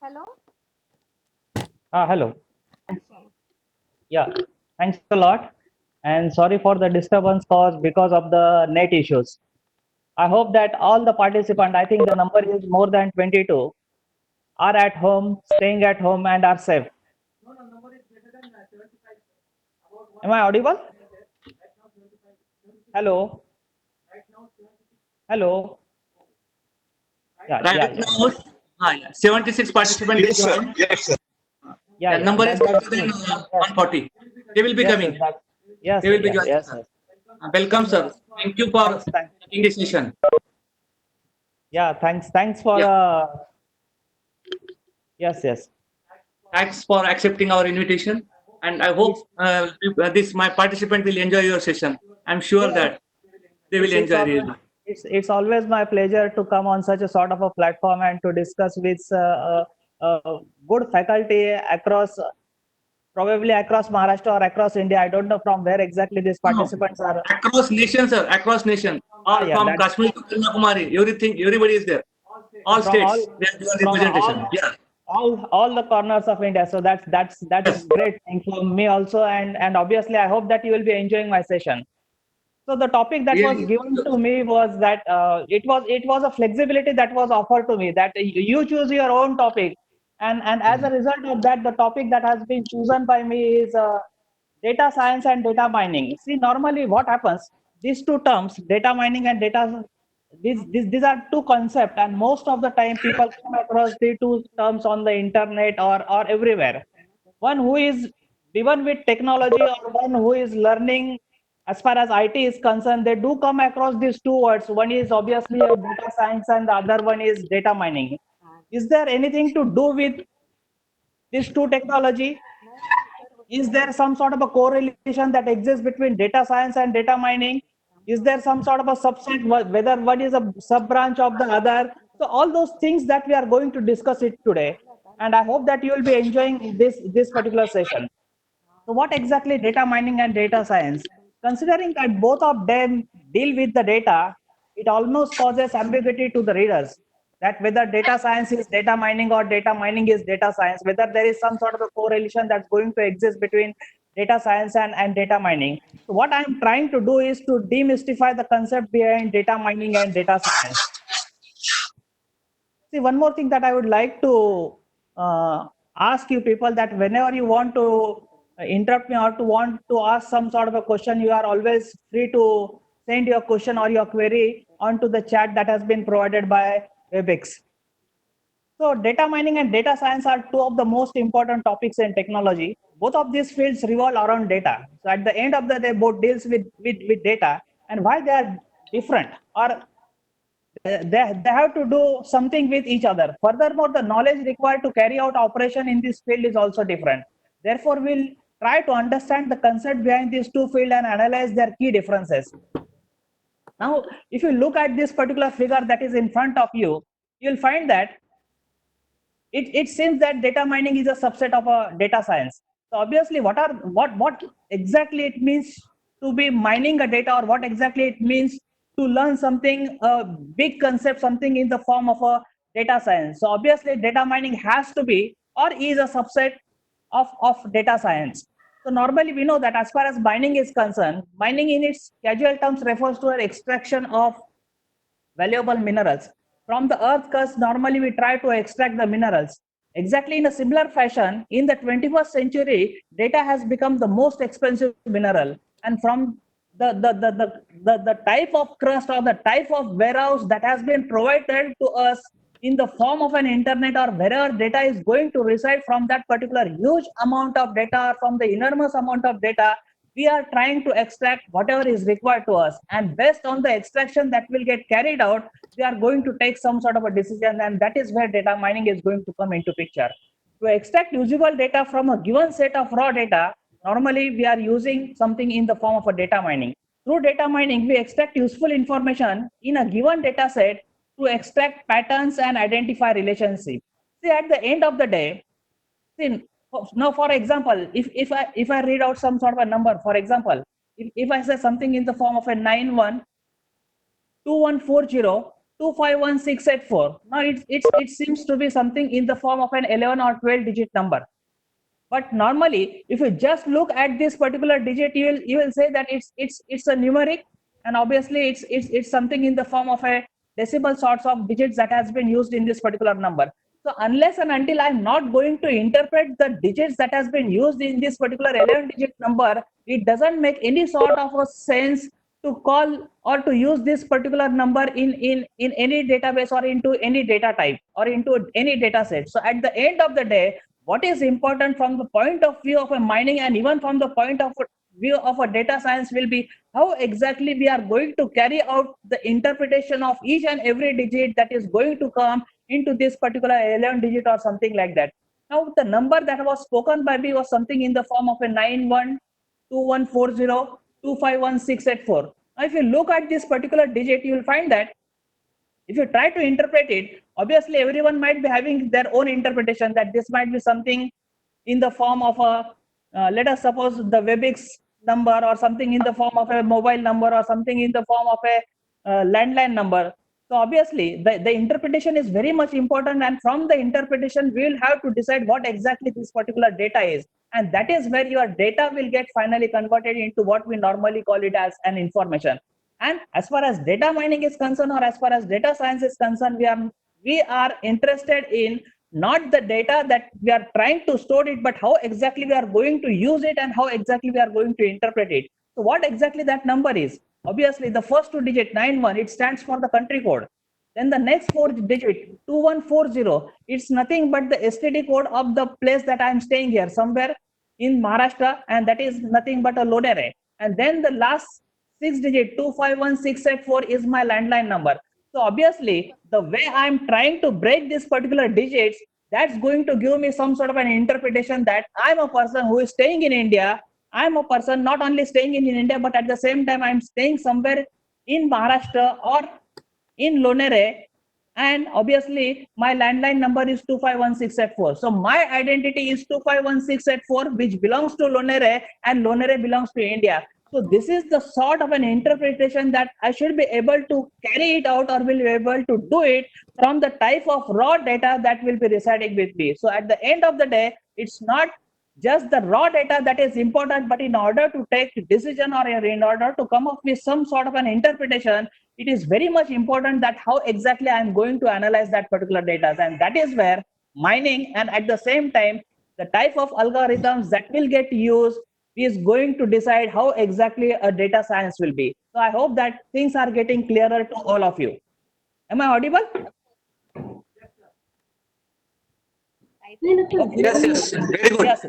Hello? Hello. Yeah, thanks a lot. And sorry for the disturbance caused because of the net issues. I hope that all the participants, I think the number is more than 22, are at home, staying at home, and are safe. Am I audible? Hello? Hello? Yeah, Right yeah, yeah. now, 76 participants Yes, sir. joined. Yes, sir. Yeah, The yeah. number is That's greater than good. Yes, 140. They will be yes, sir. coming. Yes, They sir. will be Yeah, joining, yes, sir. sir. Welcome, sir. Thank you for Thanks. taking this session. Yeah, thanks for, Yeah. yes, yes. Thanks for accepting our invitation. And I It's, hope this my participant will enjoy your session. I'm sure yeah, that they will it's enjoy always really. it's always my pleasure to come on such a sort of a platform and to discuss with good faculty across probably across Maharashtra or across India. I don't know from where exactly these No, participants are. across nation, sir. Across nation. Yeah, All yeah, from that Kashmir to Kanyakumari. Everything. Everybody is there. All from states. all They are doing from representation. Yeah. all the corners of India. So that's Yes. great thing for me also, and obviously I hope that you will be enjoying my session. So the topic that was Really. given to me was that it was a flexibility that was offered to me that you choose your own topic, and as a result of that, the topic that has been chosen by me is data science and data mining. See, normally what happens? These two terms, data mining and data, these are two concepts, and most of the time people come across the two terms on the internet or everywhere. One who is driven with technology or one who is learning as far as IT is concerned, they do come across these two words. One is obviously a data science and the other one is data mining. Is there anything to do with these two technology? Is there some sort of a correlation that exists between data science and data mining? Is there some sort of a subset, whether one is a sub branch of the other? So all those things that we are going to discuss it today. And I hope that you will be enjoying this particular session. So what exactly data mining and data science? Considering that both of them deal with the data, it almost causes ambiguity to the readers that whether data science is data mining or data mining is data science, whether there is some sort of a correlation that's going to exist between data science and data mining. So what I'm trying to do is to demystify the concept behind data mining and data science. See, one more thing that I would like to ask you people that whenever you want to interrupt me or to want to ask some sort of a question, you are always free to send your question or your query onto the chat that has been provided by WebEx. So data mining and data science are two of the most important topics in technology. Both of these fields revolve around data. So at the end of the day, both deals with data, and why they are different or they have to do something with each other. Furthermore, the knowledge required to carry out operation in this field is also different. Therefore, we'll try to understand the concept behind these two fields and analyze their key differences. Now, if you look at this particular figure that is in front of you, you'll find that it seems that data mining is a subset of a data science. So obviously, what exactly it means to be mining a data, or what exactly it means to learn something, a big concept, something in the form of a data science. So obviously, data mining has to be or is a subset of data science. So normally we know that as far as mining is concerned, mining in its casual terms refers to an extraction of valuable minerals. From the earth crust, normally we try to extract the minerals. Exactly in a similar fashion, in the 21st century, data has become the most expensive mineral. And from the type of crust or the type of warehouse that has been provided to us in the form of an internet or wherever data is going to reside from that particular huge amount of data, from the enormous amount of data, we are trying to extract whatever is required to us, and based on the extraction that will get carried out, we are going to take some sort of a decision, and that is where data mining is going to come into picture. To extract usable data from a given set of raw data, normally we are using something in the form of a data mining. Through data mining, we extract useful information in a given data set to extract patterns and identify relationships. See, at the end of the day, see, now for example, if I read out some sort of a number, for example, if I say something in the form of a 912140, 251684. Now it seems to be something in the form of an 11 or 12 digit number. But normally, if you just look at this particular digit, you will say that it's a numeric, and obviously it's something in the form of a decimal sorts of digits that has been used in this particular number. So unless and until I'm not going to interpret the digits that has been used in this particular 11 digit number, it doesn't make any sort of a sense to call or to use this particular number in any database or into any data type or into any data set. So at the end of the day, what is important from the point of view of a mining and even from the point of view of a data science will be how exactly we are going to carry out the interpretation of each and every digit that is going to come into this particular 11 digit or something like that. Now the number that was spoken by me was something in the form of a 912140251684. Now if you look at this particular digit, you will find that if you try to interpret it, obviously everyone might be having their own interpretation, that this might be something in the form of a, let us suppose the WebEx number, or something in the form of a mobile number, or something in the form of a landline number. So obviously the interpretation is very much important, and from the interpretation we will have to decide what exactly this particular data is. And that is where your data will get finally converted into what we normally call it as an information. And as far as data mining is concerned, or as far as data science is concerned, we are interested in not the data that we are trying to store it, but how exactly we are going to use it and how exactly we are going to interpret it. So what exactly that number is? Obviously, the first two digit 91, it stands for the country code. Then the next four digit 2140, it's nothing but the STD code of the place that I am staying here, somewhere in Maharashtra, and that is nothing but a Lodere. And then the last six digit 251684 is my landline number. So obviously, the way I'm trying to break this particular digits, that's going to give me some sort of an interpretation that I'm a person who is staying in India. I'm a person not only staying in India, but at the same time, I'm staying somewhere in Maharashtra or in Lonere. And obviously, my landline number is 251684. So my identity is 251684, which belongs to Lonere, and Lonere belongs to India. So this is the sort of an interpretation that I should be able to carry it out, or will be able to do it from the type of raw data that will be residing with me. So at the end of the day, it's not just the raw data that is important, but in order to take decision, or in order to come up with some sort of an interpretation, it is very much important that how exactly I'm going to analyze that particular data. And that is where mining, and at the same time, the type of algorithms that will get used is going to decide how exactly a data science will be. So I hope that things are getting clearer to all of you. Am I audible? Okay. Yes, very good. Yes.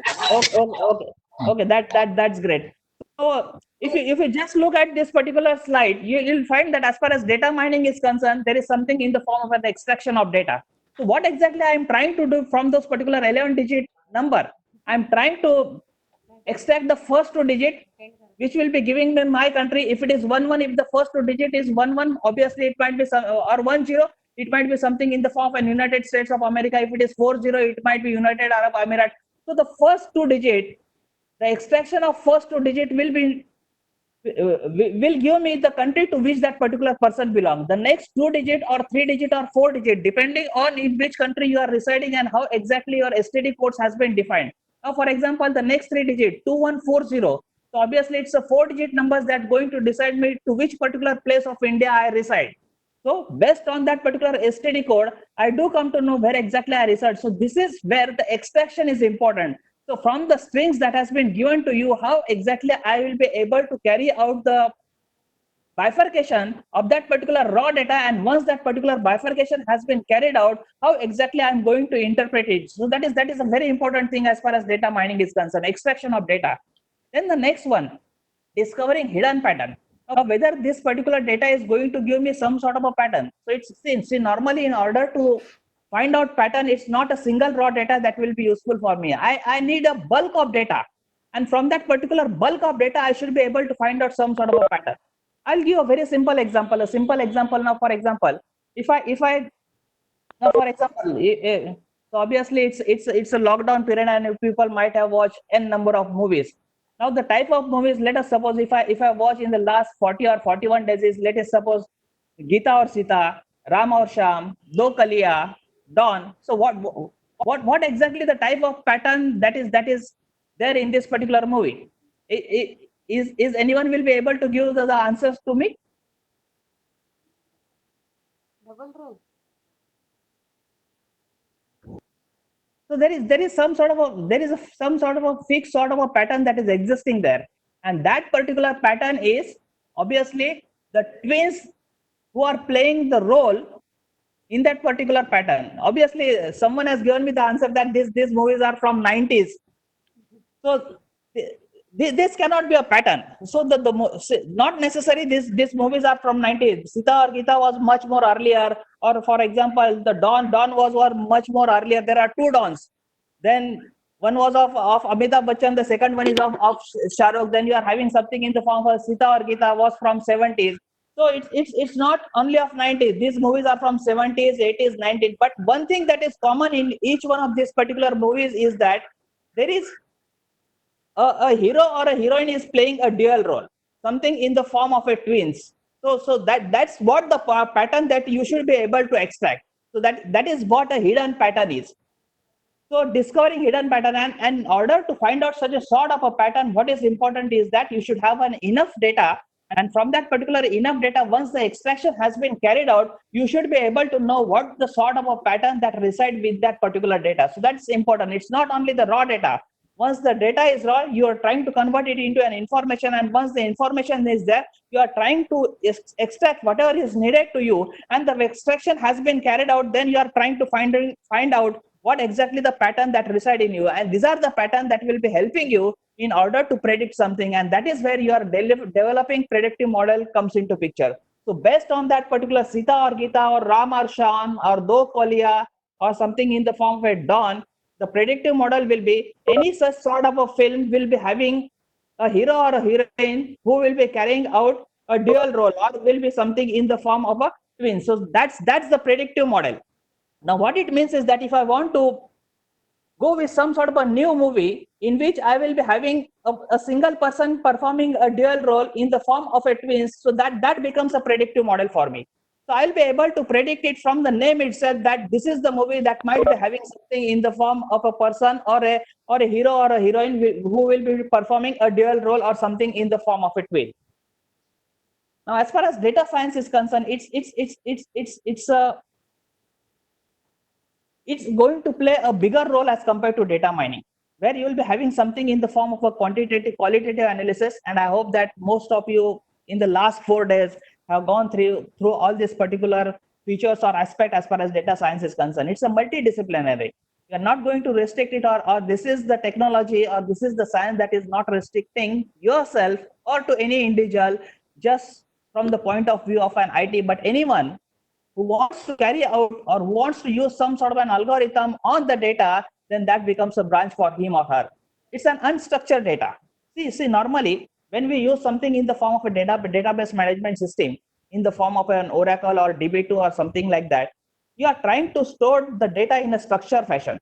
Okay. That's great. So if you just look at this particular slide, you'll find that as far as data mining is concerned, there is something in the form of an extraction of data. So what exactly I am trying to do from those particular 11 digit number? I'm trying to extract the first two digit, which will be giving me my country. If it is 11, if the first two digit is 11, obviously it might be some, or 10, it might be something in the form of United States of America. If it is 40, it might be United Arab Emirates. So the first two digit, the extraction of first two digit will give me the country to which that particular person belongs. The next two digit or three digit or four digit, depending on in which country you are residing and how exactly your STD codes has been defined. Now, for example, the next three digit 2140. So obviously, it's a four digit numbers that going to decide me to which particular place of India I reside. So based on that particular STD code, I do come to know where exactly I reside. So this is where the extraction is important. So from the strings that has been given to you, how exactly I will be able to carry out the bifurcation of that particular raw data, and once that particular bifurcation has been carried out, how exactly I'm going to interpret it. So that is a very important thing as far as data mining is concerned, extraction of data. Then the next one, discovering hidden pattern. Now, whether this particular data is going to give me some sort of a pattern. So it's see normally in order to find out pattern, it's not a single raw data that will be useful for me. I need a bulk of data, and from that particular bulk of data, I should be able to find out some sort of a pattern. I'll give a very simple example. A simple example now. For example, if I now for example, so obviously it's a lockdown period, and people might have watched n number of movies. Now the type of movies, let us suppose if I watch in the last 40 or 41 days is, let us suppose Gita or Sita, Ram or Sham, Do Kaliya, Dawn. So what exactly the type of pattern that is there in this particular movie? Is anyone will be able to give the answers to me? Double role. So there is some sort of a fixed sort of a pattern that is existing there, and that particular pattern is obviously the twins who are playing the role in that particular pattern. Obviously, someone has given me the answer that these movies are from 90s. So this cannot be a pattern. So not necessary these movies are from 90s. Sita or Gita was much more earlier, or for example, the Dawn was were much more earlier. There are two Dawns. Then one was of Amitabh Bachchan, the second one is of Shah Rukh. Then you are having something in the form of Sita or Gita was from 70s. So it's not only of 90s. These movies are from 70s, 80s, 90s. But one thing that is common in each one of these particular movies is that there is a hero or a heroine is playing a dual role, something in the form of a twins. So that's what the pattern that you should be able to extract. So that is what a hidden pattern is. So discovering hidden pattern, and in order to find out such a sort of a pattern, what is important is that you should have an enough data, and from that particular enough data, once the extraction has been carried out, you should be able to know what the sort of a pattern that reside with that particular data. So that's important. It's not only the raw data. Once the data is raw, you are trying to convert it into an information, and once the information is there, you are trying to extract whatever is needed to you, and the extraction has been carried out, then you are trying to find out what exactly the pattern that reside in you, and these are the pattern that will be helping you in order to predict something, and that is where your developing predictive model comes into picture. So based on that particular Sita or Gita or Ram or Shan or Do Kolia or something in the form of a Dawn, the predictive model will be any such sort of a film will be having a hero or a heroine who will be carrying out a dual role, or will be something in the form of a twin. So that's the predictive model. Now, what it means is that if I want to go with some sort of a new movie in which I will be having a single person performing a dual role in the form of a twins, so that becomes a predictive model for me. So I'll be able to predict it from the name itself that this is the movie that might be having something in the form of a person or a hero or a heroine who will be performing a dual role or something in the form of a twin. Now, as far as data science is concerned, it's going to play a bigger role as compared to data mining, where you will be having something in the form of a qualitative analysis. And I hope that most of you in the last 4 days have gone through all these particular features or aspect as far as data science is concerned. It's a multidisciplinary. You're not going to restrict it, or this is the technology, or this is the science that is not restricting yourself or to any individual just from the point of view of an IT, but anyone who wants to carry out or who wants to use some sort of an algorithm on the data, then that becomes a branch for him or her. It's an unstructured data. See, normally when we use something in the form of a database management system, in the form of an Oracle or DB2 or something like that, you are trying to store the data in a structured fashion.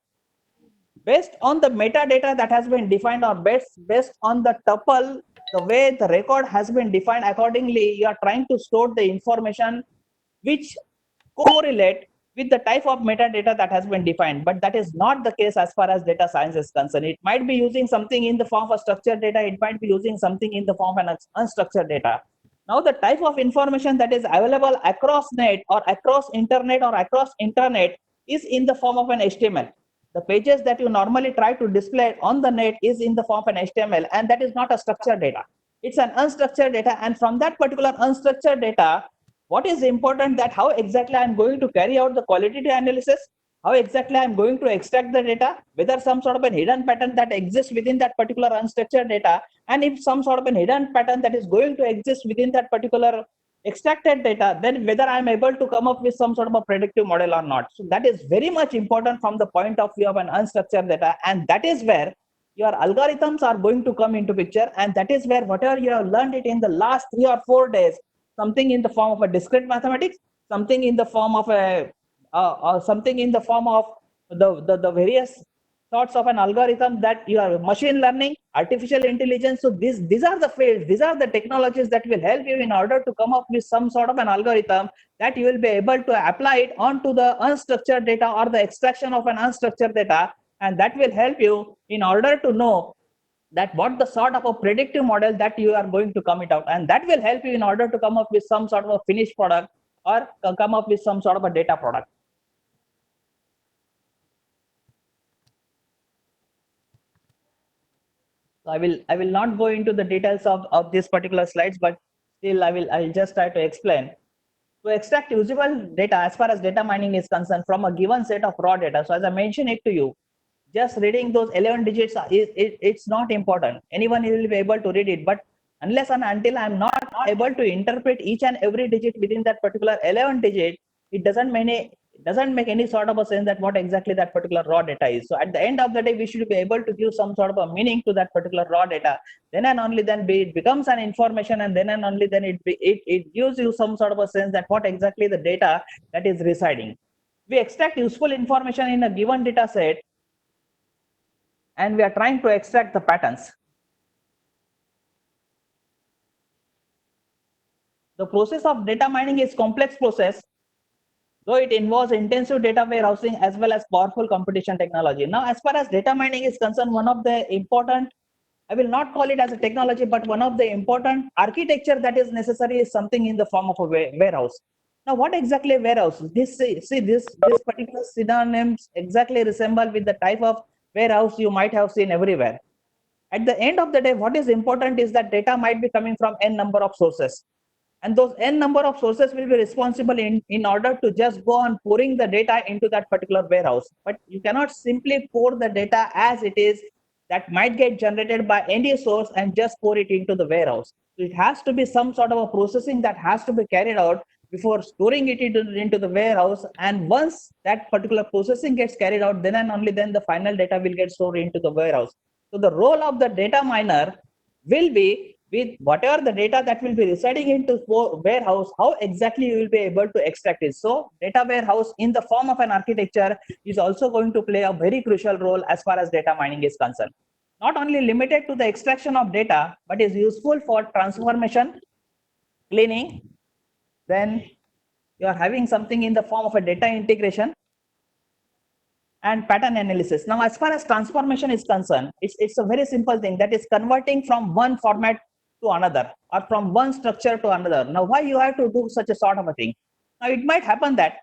Based on the metadata that has been defined, or based on the tuple, the way the record has been defined, accordingly, you are trying to store the information which correlate with the type of metadata that has been defined. But that is not the case as far as data science is concerned. It might be using something in the form of structured data. It might be using something in the form of unstructured data. Now, the type of information that is available across net or across internet or across internet is in the form of an HTML. The pages that you normally try to display on the net is in the form of an HTML, and that is not a structured data. It's an unstructured data, and from that particular unstructured data, what is important that how exactly I'm going to carry out the qualitative analysis, how exactly I'm going to extract the data, whether some sort of a hidden pattern that exists within that particular unstructured data, and if some sort of a hidden pattern that is going to exist within that particular extracted data, then whether I'm able to come up with some sort of a predictive model or not. So that is very much important from the point of view of an unstructured data, and that is where your algorithms are going to come into picture, and that is where whatever you have learned it in the last 3 or 4 days, something in the form of a discrete mathematics, something in the form of a something in the form of the various sorts of an algorithm that you are machine learning, artificial intelligence. So these are the fields, these are the technologies that will help you in order to come up with some sort of an algorithm that you will be able to apply it onto the unstructured data or the extraction of an unstructured data, and that will help you in order to know that what the sort of a predictive model that you are going to commit out, and that will help you in order to come up with some sort of a finished product or come up with some sort of a data product. So I will not go into the details of these particular slides, but still I will just try to explain. To extract usable data as far as data mining is concerned from a given set of raw data. So as I mentioned it to you, just reading those 11 digits it's not important. Anyone will be able to read it, but unless and until I'm not able to interpret each and every digit within that particular 11 digit, it doesn't make any sort of a sense that what exactly that particular raw data is. So at the end of the day, we should be able to give some sort of a meaning to that particular raw data. Then and only then it becomes an information, and then and only then it gives you some sort of a sense that what exactly the data that is residing. We extract useful information in a given data set, and we are trying to extract the patterns. The process of data mining is complex process, though it involves intensive data warehousing as well as powerful computation technology. Now, as far as data mining is concerned, one of the important, I will not call it as a technology, but one of the important architecture that is necessary is something in the form of a warehouse. Now, what exactly a warehouse? This particular synonyms exactly resemble with the type of warehouse you might have seen everywhere. At the end of the day, what is important is that data might be coming from n number of sources, and those n number of sources will be responsible in order to just go on pouring the data into that particular warehouse. But you cannot simply pour the data as it is that might get generated by any source and just pour it into the warehouse. So it has to be some sort of a processing that has to be carried out before storing it into the warehouse, and once that particular processing gets carried out, then and only then the final data will get stored into the warehouse. So the role of the data miner will be with whatever the data that will be residing into warehouse, how exactly you will be able to extract it. So data warehouse in the form of an architecture is also going to play a very crucial role as far as data mining is concerned. Not only limited to the extraction of data, but is useful for transformation, cleaning, then you are having something in the form of a data integration and pattern analysis. Now, as far as transformation is concerned, it's a very simple thing, that is converting from one format to another or from one structure to another. Now, why you have to do such a sort of a thing? Now, it might happen that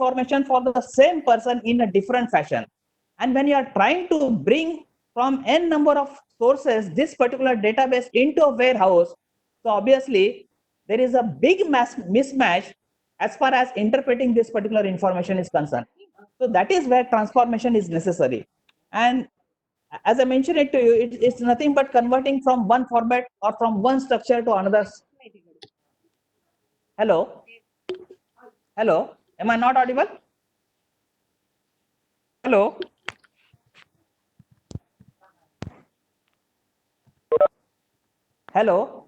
information for the same person in a different fashion. And when you are trying to bring from n number of sources this particular database into a warehouse, so obviously there is a big mismatch as far as interpreting this particular information is concerned. So that is where transformation is necessary. And as I mentioned it to you, it's nothing but converting from one format or from one structure to another. Hello? Hello? Am I not audible? Hello? Hello?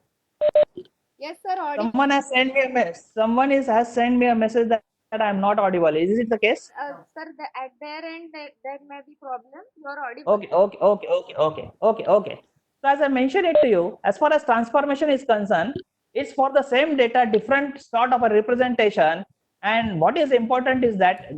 Yes, sir. Audible. Someone has sent me a message that I'm not audible. Is it the case? Sir, at their end, that may be problem. You are audible. Okay. So as I mentioned it to you, as far as transformation is concerned, it's for the same data, different sort of a representation. And what is important is that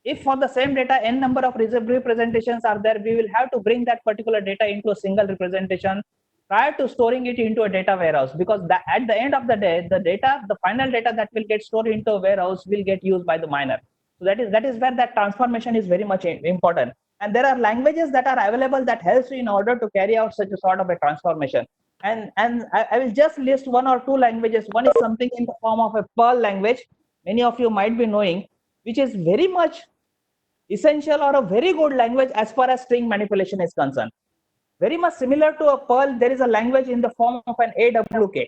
if for the same data, n number of representations are there, we will have to bring that particular data into a single representation prior to storing it into a data warehouse, because at the end of the day, the final data that will get stored into a warehouse will get used by the miner. So that is where that transformation is very much important. And there are languages that are available that helps you in order to carry out such a sort of a transformation. And I will just list one or two languages. One is something in the form of a Perl language. many of you might be knowing, which is very much essential or a very good language as far as string manipulation is concerned. Very much similar to a Perl, there is a language in the form of an AWK.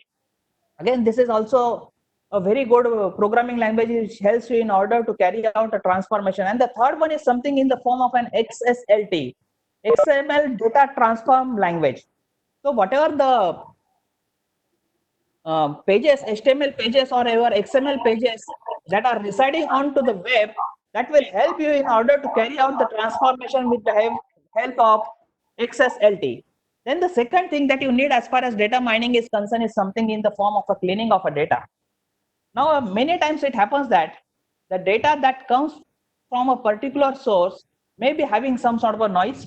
Again, this is also a very good programming language which helps you in order to carry out a transformation. And the third one is something in the form of an XSLT, XML data transform language. So whatever the pages, HTML pages or your XML pages that are residing onto the web, that will help you in order to carry out the transformation with the help of XSLT. Then the second thing that you need as far as data mining is concerned is something in the form of a cleaning of a data. Now, many times it happens that the data that comes from a particular source may be having some sort of a noise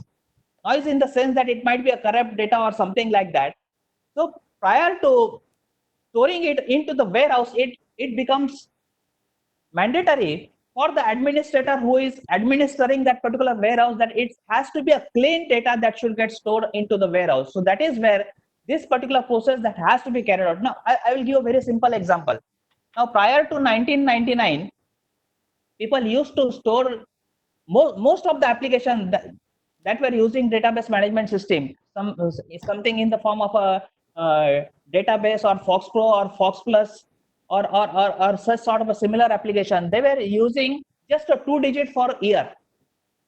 in the sense that it might be a corrupt data or something like that. So prior to storing it into the warehouse, it becomes mandatory for the administrator who is administering that particular warehouse that it has to be a clean data that should get stored into the warehouse. So that is where this particular process that has to be carried out. Now, I will give a very simple example. Now, prior to 1999, people used to store most of the application that were using database management system, something in the form of a database or Fox Pro or Fox Plus or such sort of a similar application. They were using just a 2-digit for year.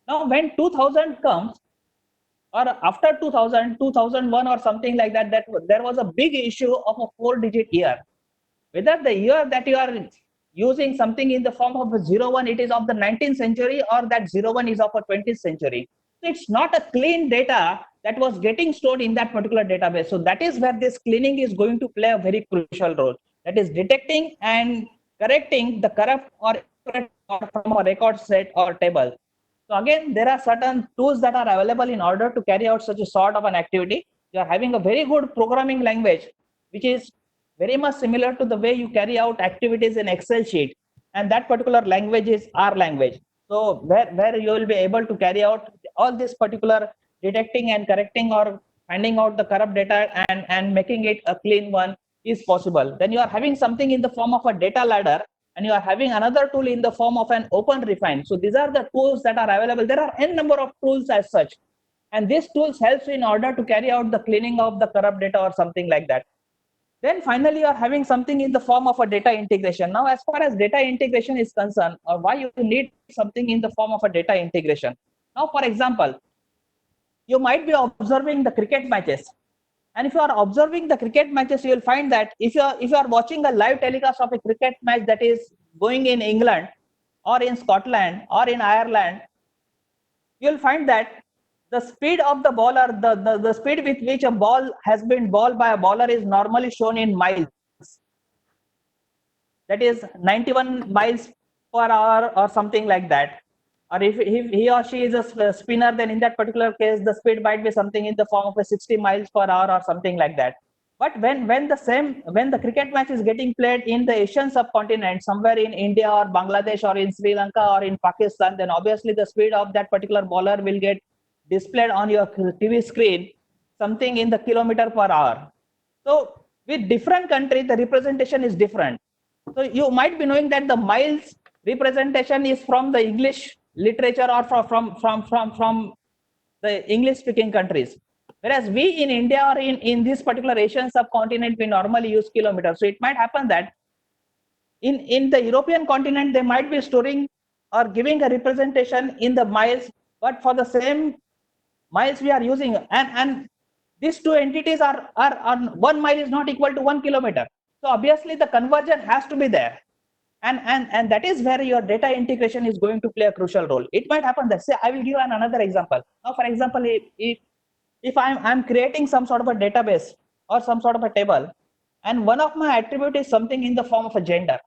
Now, when 2000 comes, or after 2000, 2001 or something like that, there was a big issue of a 4-digit year. Whether the year that you are using something in the form of a 01, it is of the 19th century, or that 01 is of a 20th century. So it's not a clean data that was getting stored in that particular database. So that is where this cleaning is going to play a very crucial role. That is detecting and correcting the corrupt or from a record set or table. So again, there are certain tools that are available in order to carry out such a sort of an activity. You are having a very good programming language, which is very much similar to the way you carry out activities in Excel sheet. And that particular language is R language. So where you will be able to carry out all this particular detecting and correcting or finding out the corrupt data and making it a clean one is possible. Then you are having something in the form of a data ladder, and you are having another tool in the form of an OpenRefine. So these are the tools that are available. There are n number of tools as such, and these tools helps in order to carry out the cleaning of the corrupt data or something like that. Then finally, you are having something in the form of a data integration. Now, as far as data integration is concerned, or why you need something in the form of a data integration. Now, for example, you might be observing the cricket matches. And if you are observing the cricket matches, you will find that if you are watching a live telecast of a cricket match that is going in England or in Scotland or in Ireland, you will find that the speed of the bowler, the speed with which a ball has been bowled by a bowler is normally shown in miles. That is 91 miles per hour or something like that. Or if he or she is a spinner, then in that particular case, the speed might be something in the form of a 60 miles per hour or something like that. But when the cricket match is getting played in the Asian subcontinent, somewhere in India or Bangladesh or in Sri Lanka or in Pakistan, then obviously the speed of that particular bowler will get displayed on your TV screen, something in the kilometer per hour. So with different countries, the representation is different. So you might be knowing that the miles representation is from the English literature or from the English speaking countries. Whereas we in India or in this particular Asian subcontinent, we normally use kilometers. So it might happen that in the European continent, they might be storing or giving a representation in the miles, but for the same miles we are using, and these two entities are 1 mile is not equal to 1 kilometer. So obviously the conversion has to be there. And that is where your data integration is going to play a crucial role. It might happen that, say, I will give another example. Now, for example, if I'm creating some sort of a database or some sort of a table, and one of my attribute is something in the form of a gender.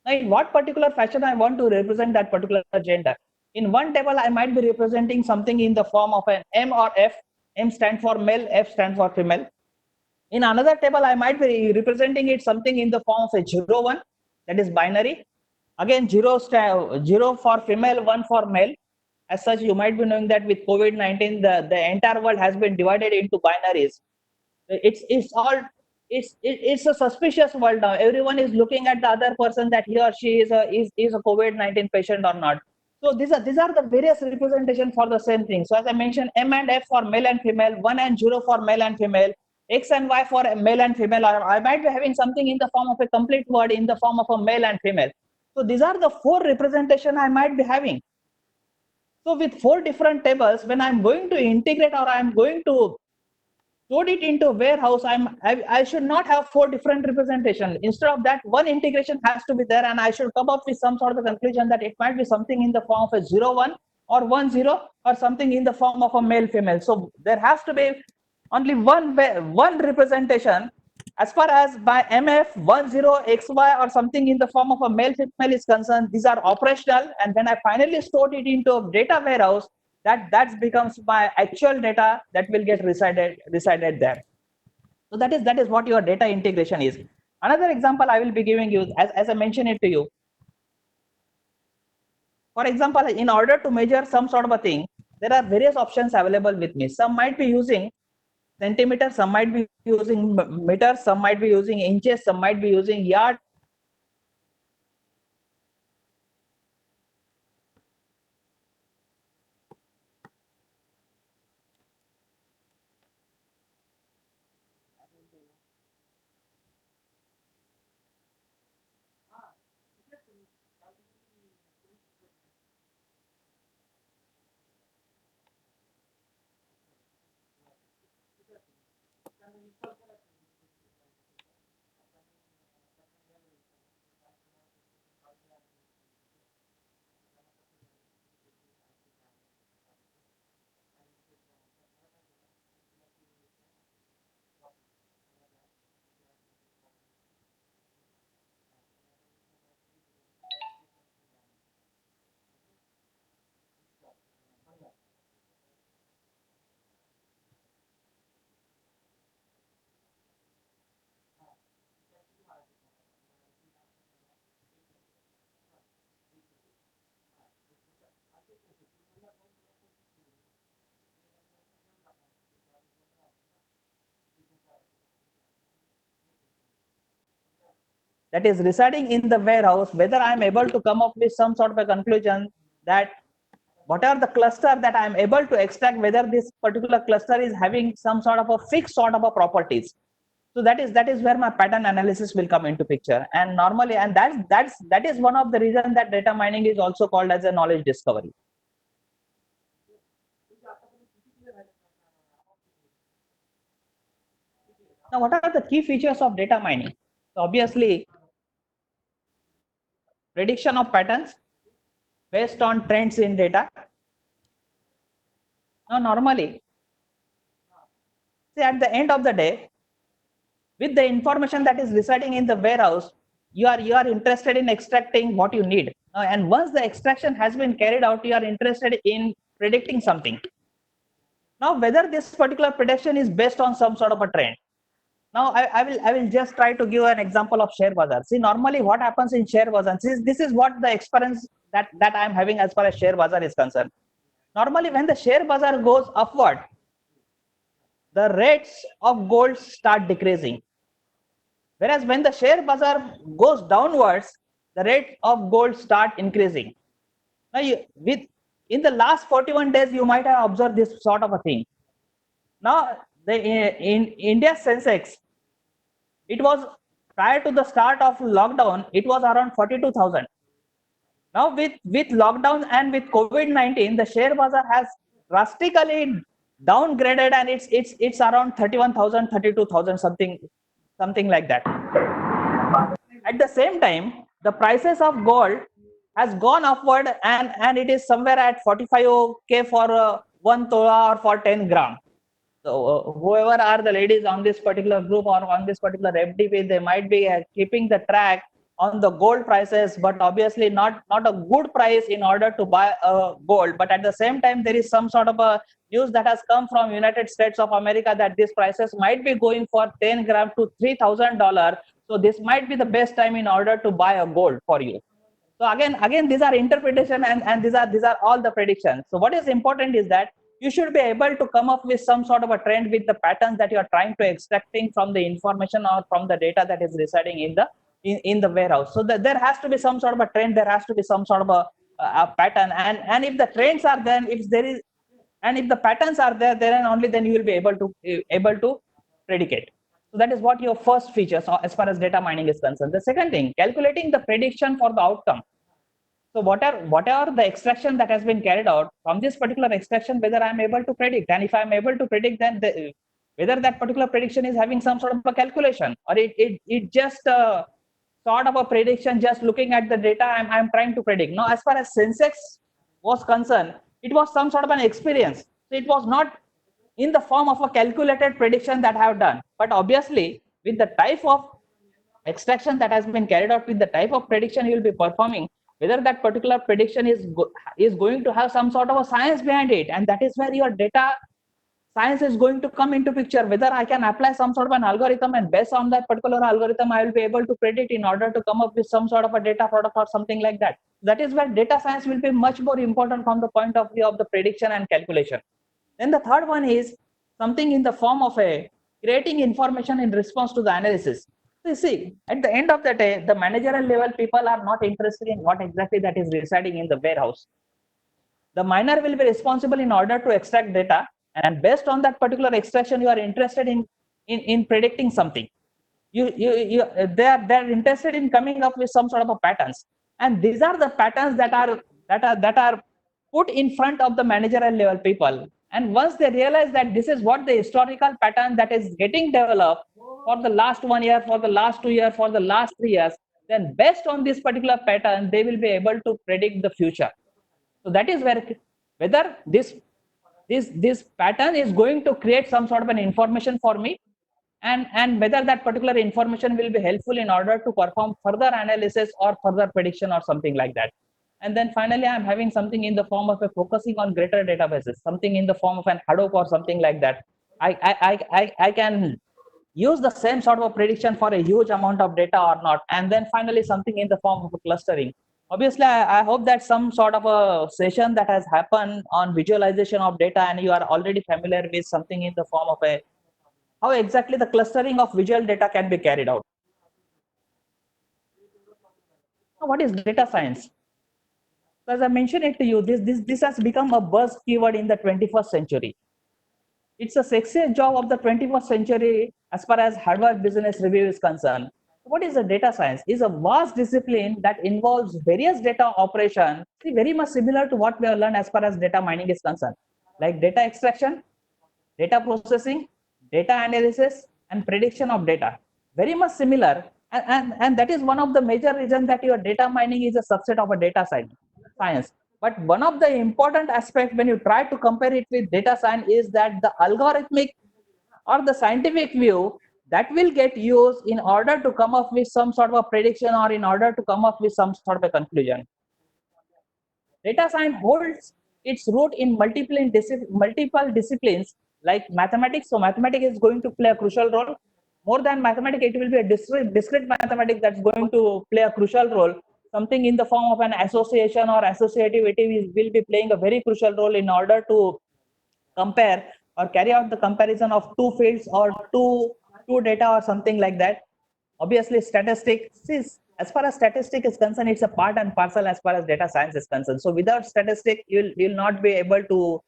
Now, in what particular fashion I want to represent that particular gender? In one table, I might be representing something in the form of an M or F. M stands for male, F stands for female. In another table, I might be representing it something in the form of a 0-1, that is binary. Again, 0 for female, 1 for male. As such, you might be knowing that with COVID-19, the entire world has been divided into binaries. it's a suspicious world now. Everyone is looking at the other person that he or she is a COVID-19 patient or not. So these are the various representation for the same thing. So as I mentioned, M and F for male and female, 1 and 0 for male and female, X and Y for male and female. Or I might be having something in the form of a complete word in the form of a male and female. So these are the 4 representation I might be having. So with 4 different tables, when I'm going to integrate or I'm going to load it into a warehouse, I should not have 4 different representation. Instead of that, one integration has to be there, and I should come up with some sort of a conclusion that it might be something in the form of a 0 1 or 1 0 or something in the form of a male female. So there has to be only one representation. As far as by MF 10XY or something in the form of a male female is concerned, these are operational, and when I finally stored it into a data warehouse, that becomes my actual data that will get resided there. So that is what your data integration is. Another example I will be giving you, as I mentioned it to you. For example, in order to measure some sort of a thing, there are various options available with me. Some might be using centimeters, some might be using meters, some might be using inches, some might be using yard. That is residing in the warehouse, whether I'm able to come up with some sort of a conclusion that what are the cluster that I'm able to extract, whether this particular cluster is having some sort of a fixed sort of a properties. So that is where my pattern analysis will come into picture. And normally, and that is one of the reasons that data mining is also called as a knowledge discovery. Now, what are the key features of data mining? So obviously, prediction of patterns based on trends in data. Now, normally, see, at the end of the day, with the information that is residing in the warehouse, you are interested in extracting what you need. And once the extraction has been carried out, you are interested in predicting something. Now, whether this particular prediction is based on some sort of a trend. Now, I will just try to give an example of share bazaar. See, normally what happens in share bazaar, this is what the experience that I am having as far as share bazaar is concerned. Normally, when the share bazaar goes upward, the rates of gold start decreasing. Whereas when the share bazaar goes downwards, the rate of gold start increasing. Now, in the last 41 days, you might have observed this sort of a thing. Now, in India Sensex, it was prior to the start of lockdown, it was around 42,000. Now, with lockdown and with COVID-19, the share bazaar has drastically downgraded, and it's around 31,000, 32,000, something like that. At the same time, the prices of gold has gone upward, and it is somewhere at 45K for 1 tola or for 10 gram. So whoever are the ladies on this particular group or on this particular FDP, they might be keeping the track on the gold prices, but obviously not a good price in order to buy gold. But at the same time, there is some sort of a news that has come from United States of America that these prices might be going for 10 gram to $3,000. So this might be the best time in order to buy a gold for you. So again, these are interpretation, and these are all the predictions. So what is important is that you should be able to come up with some sort of a trend with the patterns that you are trying to extracting from the information or from the data that is residing in the warehouse. So that there has to be some sort of a trend, there has to be some sort of a pattern, and if the trends are there, if there is, and if the patterns are there, then only then you will be able to predicate. So that is what your first feature as far as data mining is concerned. The second thing, calculating the prediction for the outcome. So whatever the extraction that has been carried out from this particular extraction, whether I'm able to predict, and if I'm able to predict, then whether that particular prediction is having some sort of a calculation, or it just sort of a prediction, just looking at the data I'm trying to predict. Now, as far as Sensex was concerned, it was some sort of an experience. So it was not in the form of a calculated prediction that I have done, but obviously with the type of extraction that has been carried out, with the type of prediction you will be performing, whether that particular prediction is going to have some sort of a science behind it, and that is where your data science is going to come into picture. Whether I can apply some sort of an algorithm, and based on that particular algorithm I will be able to predict in order to come up with some sort of a data product or something like that. That is where data science will be much more important from the point of view of the prediction and calculation. Then the third one is something in the form of a creating information in response to the analysis. So you see, at the end of the day, the managerial level people are not interested in what exactly that is residing in the warehouse. The miner will be responsible in order to extract data, and based on that particular extraction, you are interested in predicting something. They're interested in coming up with some sort of a patterns, and these are the patterns that are put in front of the managerial level people. And once they realize that this is what the historical pattern that is getting developed for the last 1 year, for the last 2 years, for the last 3 years, then based on this particular pattern, they will be able to predict the future. So that is where whether this pattern is going to create some sort of an information for me, and whether that particular information will be helpful in order to perform further analysis or further prediction or something like that. And then finally, I'm having something in the form of a focusing on greater databases, something in the form of an Hadoop or something like that. I can use the same sort of a prediction for a huge amount of data or not. And then finally, something in the form of a clustering. Obviously, I hope that some sort of a session that has happened on visualization of data, and you are already familiar with something in the form of a how exactly the clustering of visual data can be carried out. Now, what is data science? So as I mentioned it to you, this has become a buzz keyword in the 21st century. It's a sexiest job of the 21st century as far as Harvard Business Review is concerned. What is a data science? It's a vast discipline that involves various data operations, very much similar to what we have learned as far as data mining is concerned, like data extraction, data processing, data analysis, and prediction of data. Very much similar. And that is one of the major reasons that your data mining is a subset of a data science. But one of the important aspects when you try to compare it with data science is that the algorithmic or the scientific view that will get used in order to come up with some sort of a prediction or in order to come up with some sort of a conclusion. Data science holds its root in multiple disciplines like mathematics. So mathematics is going to play a crucial role. More than mathematics, it will be a discrete mathematics that's going to play a crucial role. Something in the form of an association or associativity will be playing a very crucial role in order to compare or carry out the comparison of two fields or two data or something like that. Obviously, statistics is, as far as statistics is concerned, it's a part and parcel as far as data science is concerned. So without statistics, you'll not be able to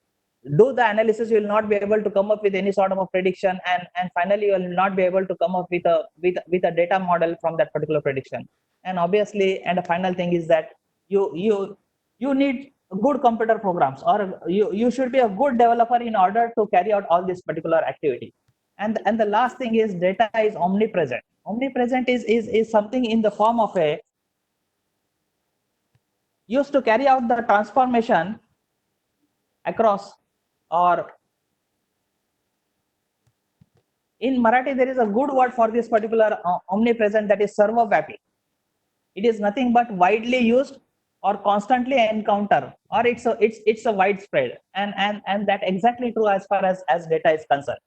do the analysis. You will not be able to come up with any sort of a prediction, and finally, you will not be able to come up with a data model from that particular prediction. And obviously, and the final thing is that you need good computer programs, or you should be a good developer in order to carry out all this particular activity. And the last thing is data is omnipresent. Omnipresent is something in the form of a used to carry out the transformation across, or in Marathi there is a good word for this particular omnipresent, that is sarvavyapi. It is nothing but widely used or constantly encounter, or it's a widespread, and that exactly true as far as data is concerned.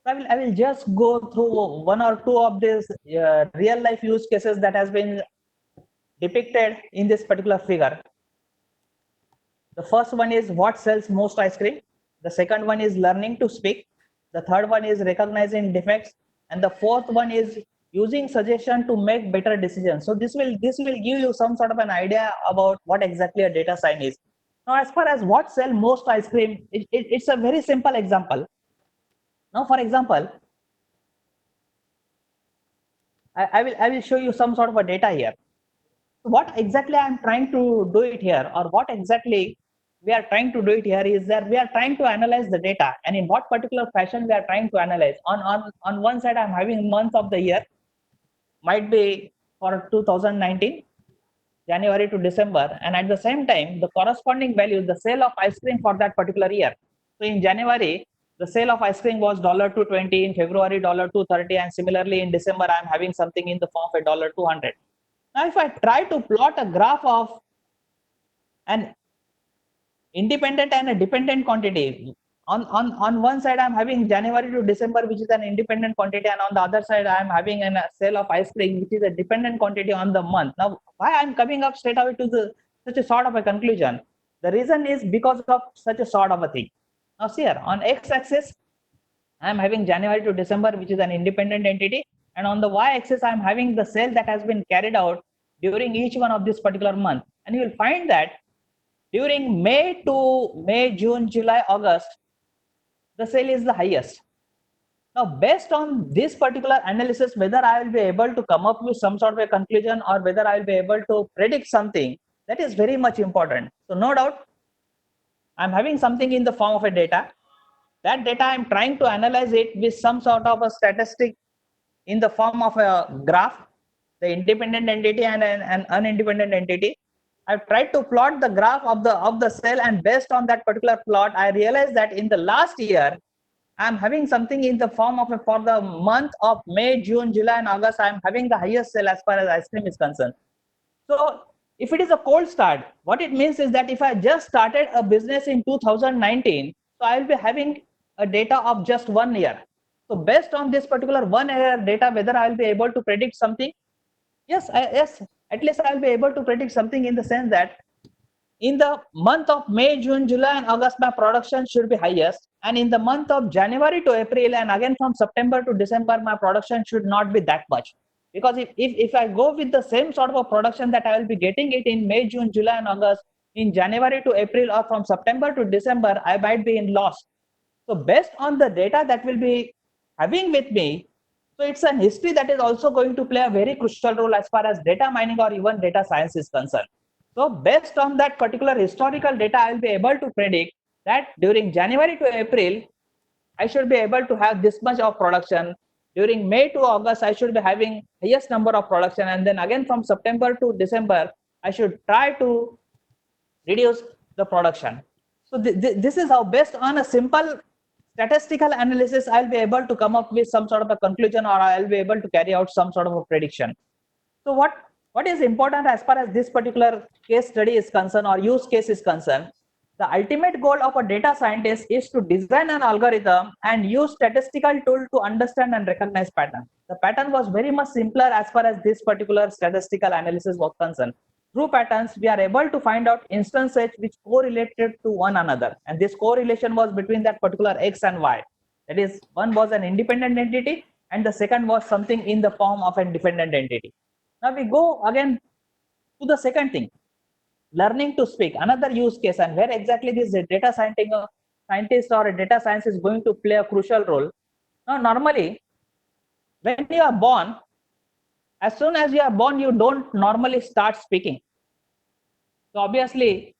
I will just go through one or two of these real life use cases that has been depicted in this particular figure. The first one is what sells most ice cream. The second one is learning to speak. The third one is recognizing defects. And the fourth one is using suggestion to make better decisions. So this will give you some sort of an idea about what exactly a data science is. Now, as far as what sell most ice cream, it's a very simple example. Now, for example, I will show you some sort of a data here. What exactly I'm trying to do it here, or what exactly we are trying to do it here, is that we are trying to analyze the data, and in what particular fashion we are trying to analyze. On one side, I'm having month of the year, might be for 2019, January to December, and at the same time, the corresponding value, the sale of ice cream for that particular year. So in January, the sale of ice cream was $220, in February $230, and similarly in December, I'm having something in the form of $200. Now, if I try to plot a graph of an independent and a dependent quantity, on one side I'm having January to December, which is an independent quantity, and on the other side I'm having a sale of ice cream, which is a dependent quantity on the month. Now, why I'm coming up straight away to such a sort of a conclusion? The reason is because of such a sort of a thing. Now, see here, on x-axis I'm having January to December, which is an independent entity, and on the y-axis I'm having the sale that has been carried out during each one of this particular month. And you will find that during May to May, June, July, August, the sale is the highest. Now, based on this particular analysis, whether I will be able to come up with some sort of a conclusion or whether I will be able to predict something, that is very much important. So no doubt, I'm having something in the form of a data. That data, I'm trying to analyze it with some sort of a statistic in the form of a graph, the independent entity and an unindependent entity. I've tried to plot the graph of the cell, and based on that particular plot, I realized that in the last year, I'm having something in the form of for the month of May, June, July, and August, I'm having the highest sale as far as ice cream is concerned. So if it is a cold start, what it means is that if I just started a business in 2019, so I will be having a data of just 1 year. So based on this particular 1 year data, whether I will be able to predict something, yes, at least I will be able to predict something in the sense that in the month of May, June, July, and August, my production should be highest. And in the month of January to April, and again from September to December, my production should not be that much. Because if I go with the same sort of a production that I will be getting it in May, June, July, and August, in January to April or from September to December, I might be in loss. So based on the data that will be having with me, so it's an history that is also going to play a very crucial role as far as data mining or even data science is concerned. So based on that particular historical data, I will be able to predict that during January to April, I should be able to have this much of production. During May to August, I should be having highest number of production. And then again from September to December, I should try to reduce the production. So this is how, based on a simple statistical analysis, I'll be able to come up with some sort of a conclusion, or I'll be able to carry out some sort of a prediction. So what is important as far as this particular case study is concerned or use case is concerned? The ultimate goal of a data scientist is to design an algorithm and use statistical tool to understand and recognize pattern. The pattern was very much simpler as far as this particular statistical analysis was concerned. Through patterns, we are able to find out instances which correlated to one another. And this correlation was between that particular X and Y. That is, one was an independent entity and the second was something in the form of a dependent entity. Now we go again to the second thing, learning to speak, another use case, and where exactly this data scientist or a data science is going to play a crucial role. Now, normally, when you are born, as soon as you are born, you don't normally start speaking. So obviously,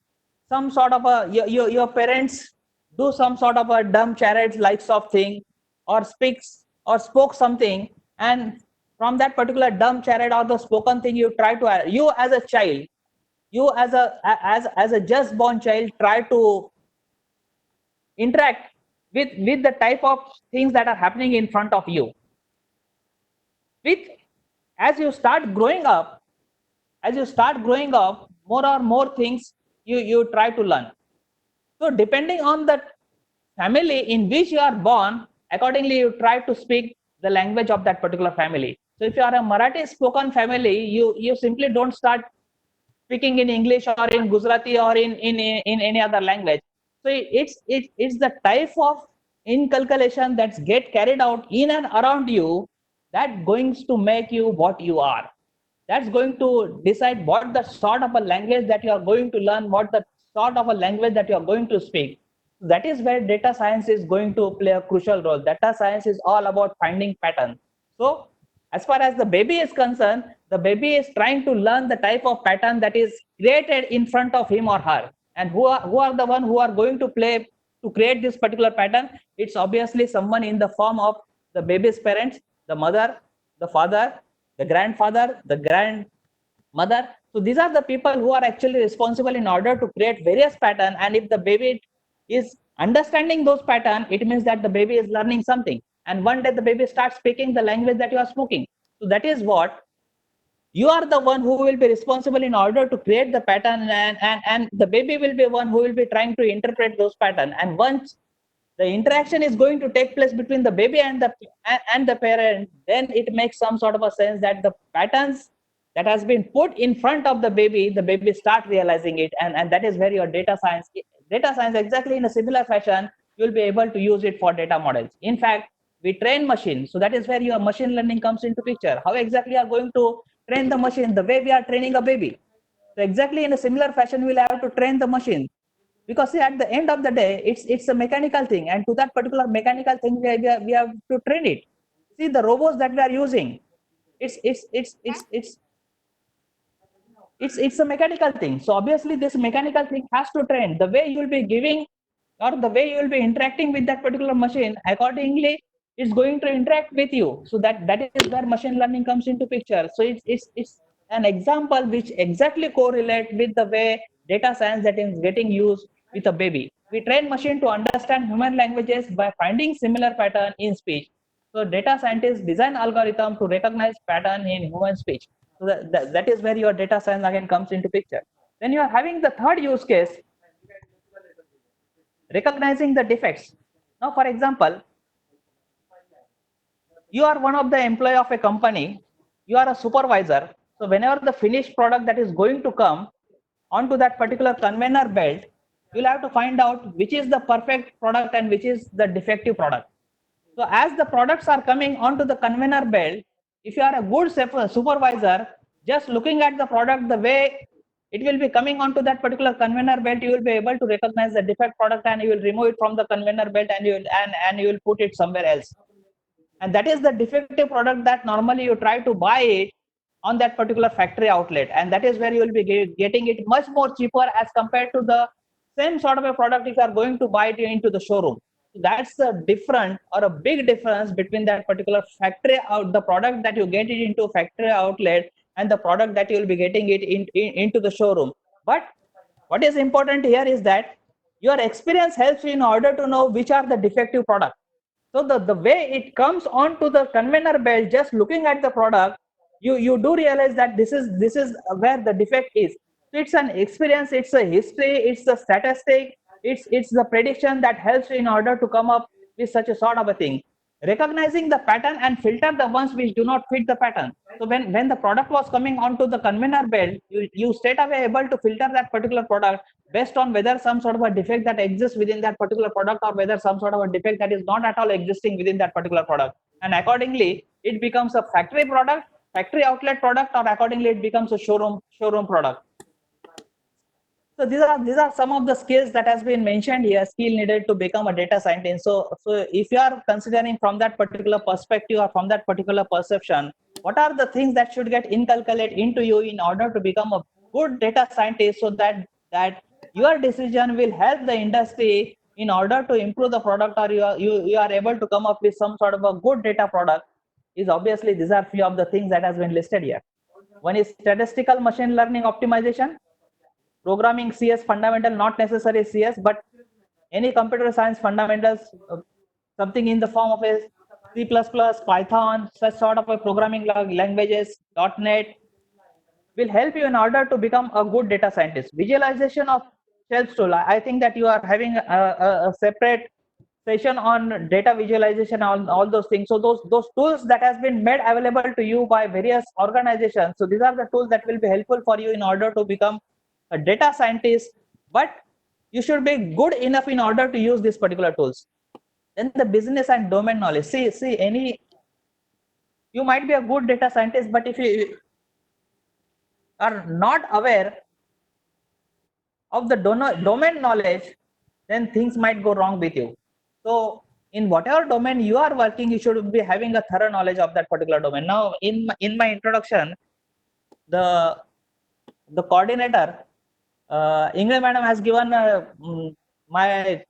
some sort of a your parents do some sort of a dumb charades likes of thing, or spoke something, and from that particular dumb charade or the spoken thing, you try to, you as a child, you as a just born child, try to interact with the type of things that are happening in front of you. As you start growing up, more or more things you try to learn. So depending on the family in which you are born, Accordingly, you try to speak the language of that particular family. So if you are a Marathi spoken family, you simply don't start speaking in English or in Gujarati or in any other language. So it's the type of inculcation that's get carried out in and around you that going to make you what you are. That's going to decide what the sort of a language that you are going to learn, what the sort of a language that you are going to speak. That is where data science is going to play a crucial role. Data science is all about finding patterns. So as far as the baby is concerned, the baby is trying to learn the type of pattern that is created in front of him or her. And who are the one who are going to play to create this particular pattern? It's obviously someone in the form of the baby's parents, the mother, the father, the grandfather, the grandmother. So these are the people who are actually responsible in order to create various patterns. And if the baby is understanding those patterns, it means that the baby is learning something. And one day the baby starts speaking the language that you are speaking. So that is what you are the one who will be responsible in order to create the pattern, and the baby will be one who will be trying to interpret those patterns. And once the interaction is going to take place between the baby and the parent, then it makes some sort of a sense that the patterns that has been put in front of the baby start realizing it, and that is where your data science exactly in a similar fashion, you'll be able to use it for data models. In fact, we train machines, so that is where your machine learning comes into picture. How exactly are going to train the machine? The way we are training a baby, so exactly in a similar fashion we'll have to train the machine, because see, at the end of the day it's a mechanical thing, and to that particular mechanical thing we have to train it. See the robots that we are using, it's it's it's it's it's it's a mechanical thing. So obviously this mechanical thing has to train. The way you will be giving or the way you will be interacting with that particular machine, accordingly it's going to interact with you. So that is where machine learning comes into picture. So it's an example which exactly correlate with the way data science that is getting used with a baby. We train machine to understand human languages by finding similar pattern in speech. So data scientists design algorithm to recognize pattern in human speech. So that is where your data science again comes into picture. Then you are having the third use case, recognizing the defects. Now, for example, you are one of the employee of a company, you are a supervisor. So whenever the finished product that is going to come onto that particular conveyor belt, you'll have to find out which is the perfect product and which is the defective product. So as the products are coming onto the conveyor belt, if you are a good supervisor, just looking at the product, the way it will be coming onto that particular conveyor belt, you will be able to recognize the defect product and you will remove it from the conveyor belt, and you will put it somewhere else. And that is the defective product that normally you try to buy it on that particular factory outlet, and that is where you will be getting it much more cheaper as compared to the same sort of a product if you are going to buy it into the showroom. So that's a different or a big difference between that particular factory out, the product that you get it into factory outlet, and the product that you will be getting it into the showroom. But what is important here is that your experience helps you in order to know which are the defective products. So the way it comes onto the conveyor belt, just looking at the product, you do realize that this is where the defect is. So it's an experience, it's a history, it's a statistic, it's the prediction that helps you in order to come up with such a sort of a thing. Recognizing the pattern and filter the ones which do not fit the pattern. So when the product was coming onto the conveyor belt, you straight away able to filter that particular product based on whether some sort of a defect that exists within that particular product, or whether some sort of a defect that is not at all existing within that particular product. And accordingly it becomes a factory product, factory outlet product, or accordingly it becomes a showroom product. So these are some of the skills that has been mentioned here, skill needed to become a data scientist. So if you are considering from that particular perspective or from that particular perception, what are the things that should get inculcated into you in order to become a good data scientist, so that your decision will help the industry in order to improve the product, or you are able to come up with some sort of a good data product? Is obviously these are few of the things that has been listed here. One is statistical machine learning optimization, programming CS fundamental, not necessary CS, but any computer science fundamentals, something in the form of a C++, Python, such sort of a programming languages, .NET, will help you in order to become a good data scientist. Visualization of Shelf tool. I think that you are having a separate session on data visualization, all those things. So those tools that has been made available to you by various organizations. So these are the tools that will be helpful for you in order to become a data scientist. But you should be good enough in order to use these particular tools. Then the business and domain knowledge. See, you might be a good data scientist, but if you are not aware of the domain knowledge, then things might go wrong with you. So in whatever domain you are working, you should be having a thorough knowledge of that particular domain. Now, in my introduction, the coordinator, Ingrid madam, has given my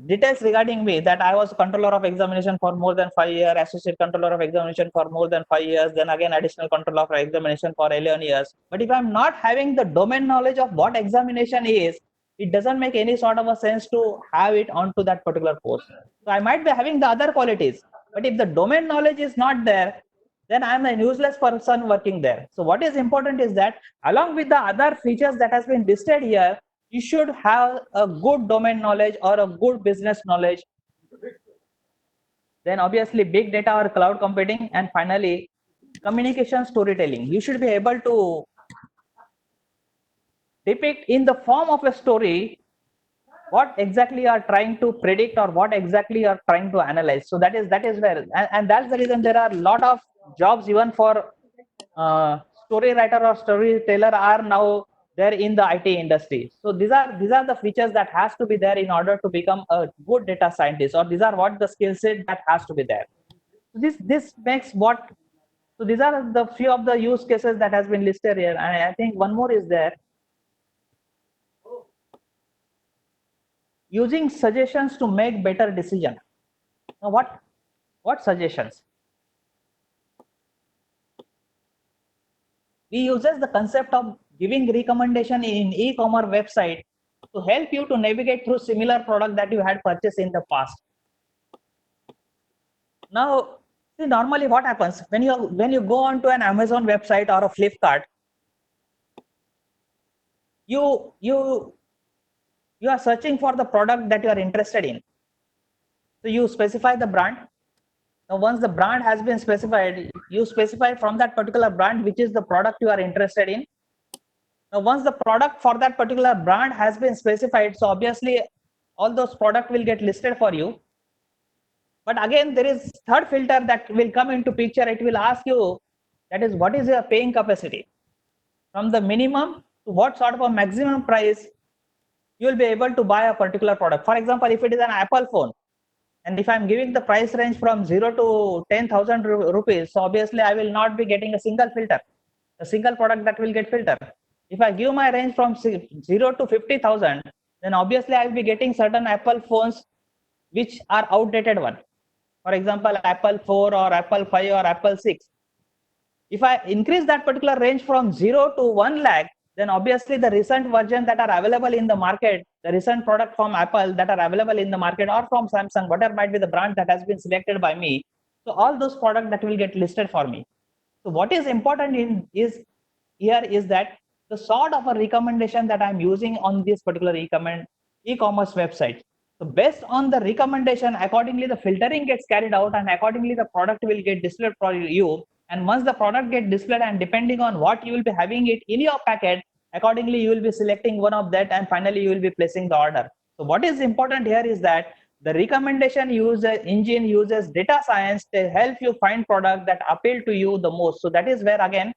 details regarding me, that I was controller of examination for more than 5 years, associate controller of examination for more than 5 years, then again additional controller of examination for 11 years. But if I'm not having the domain knowledge of what examination is, it doesn't make any sort of a sense to have it onto that particular post. So I might be having the other qualities, but if the domain knowledge is not there, then I'm a useless person working there. So what is important is that along with the other features that has been listed here, you should have a good domain knowledge or a good business knowledge. Then obviously big data or cloud computing, and finally communication storytelling. You should be able to depict in the form of a story what exactly you are trying to predict or what exactly you are trying to analyze. So that is where, and that's the reason there are a lot of jobs even for story writer or storyteller are now there in the IT industry. So these are the features that has to be there in order to become a good data scientist, or these are what the skill set that has to be there. So this makes what. So these are the few of the use cases that has been listed here, and I think one more is there. Using suggestions to make better decision. Now what suggestions? We uses the concept of giving recommendation in e-commerce website to help you to navigate through similar product that you had purchased in the past. Now, see, normally what happens when you go onto an Amazon website or a Flipkart, you are searching for the product that you are interested in. So you specify the brand. Now, once the brand has been specified, you specify from that particular brand which is the product you are interested in. Now, once the product for that particular brand has been specified, so obviously all those products will get listed for you. But again, there is third filter that will come into picture. It will ask you, that is, what is your paying capacity? From the minimum to what sort of a maximum price you will be able to buy a particular product. For example, if it is an Apple phone, and if I'm giving the price range from 0 to 10,000 rupees, so obviously I will not be getting a single filter, a single product that will get filter. If I give my range from 0 to 50,000, then obviously I will be getting certain Apple phones which are outdated one. For example, Apple 4 or Apple 5 or Apple 6. If I increase that particular range from 0 to 1 lakh, then obviously the recent version that are available in the market, the recent product from Apple that are available in the market, or from Samsung, whatever might be the brand that has been selected by me, so all those products that will get listed for me. So what is important is that the sort of a recommendation that I'm using on this particular e-commerce website. So based on the recommendation, accordingly the filtering gets carried out, and accordingly the product will get displayed for you. And once the product gets displayed, and depending on what you will be having it in your packet, accordingly you will be selecting one of that, and finally you will be placing the order. So what is important here is that the recommendation engine uses data science to help you find product that appeal to you the most. So that is where again,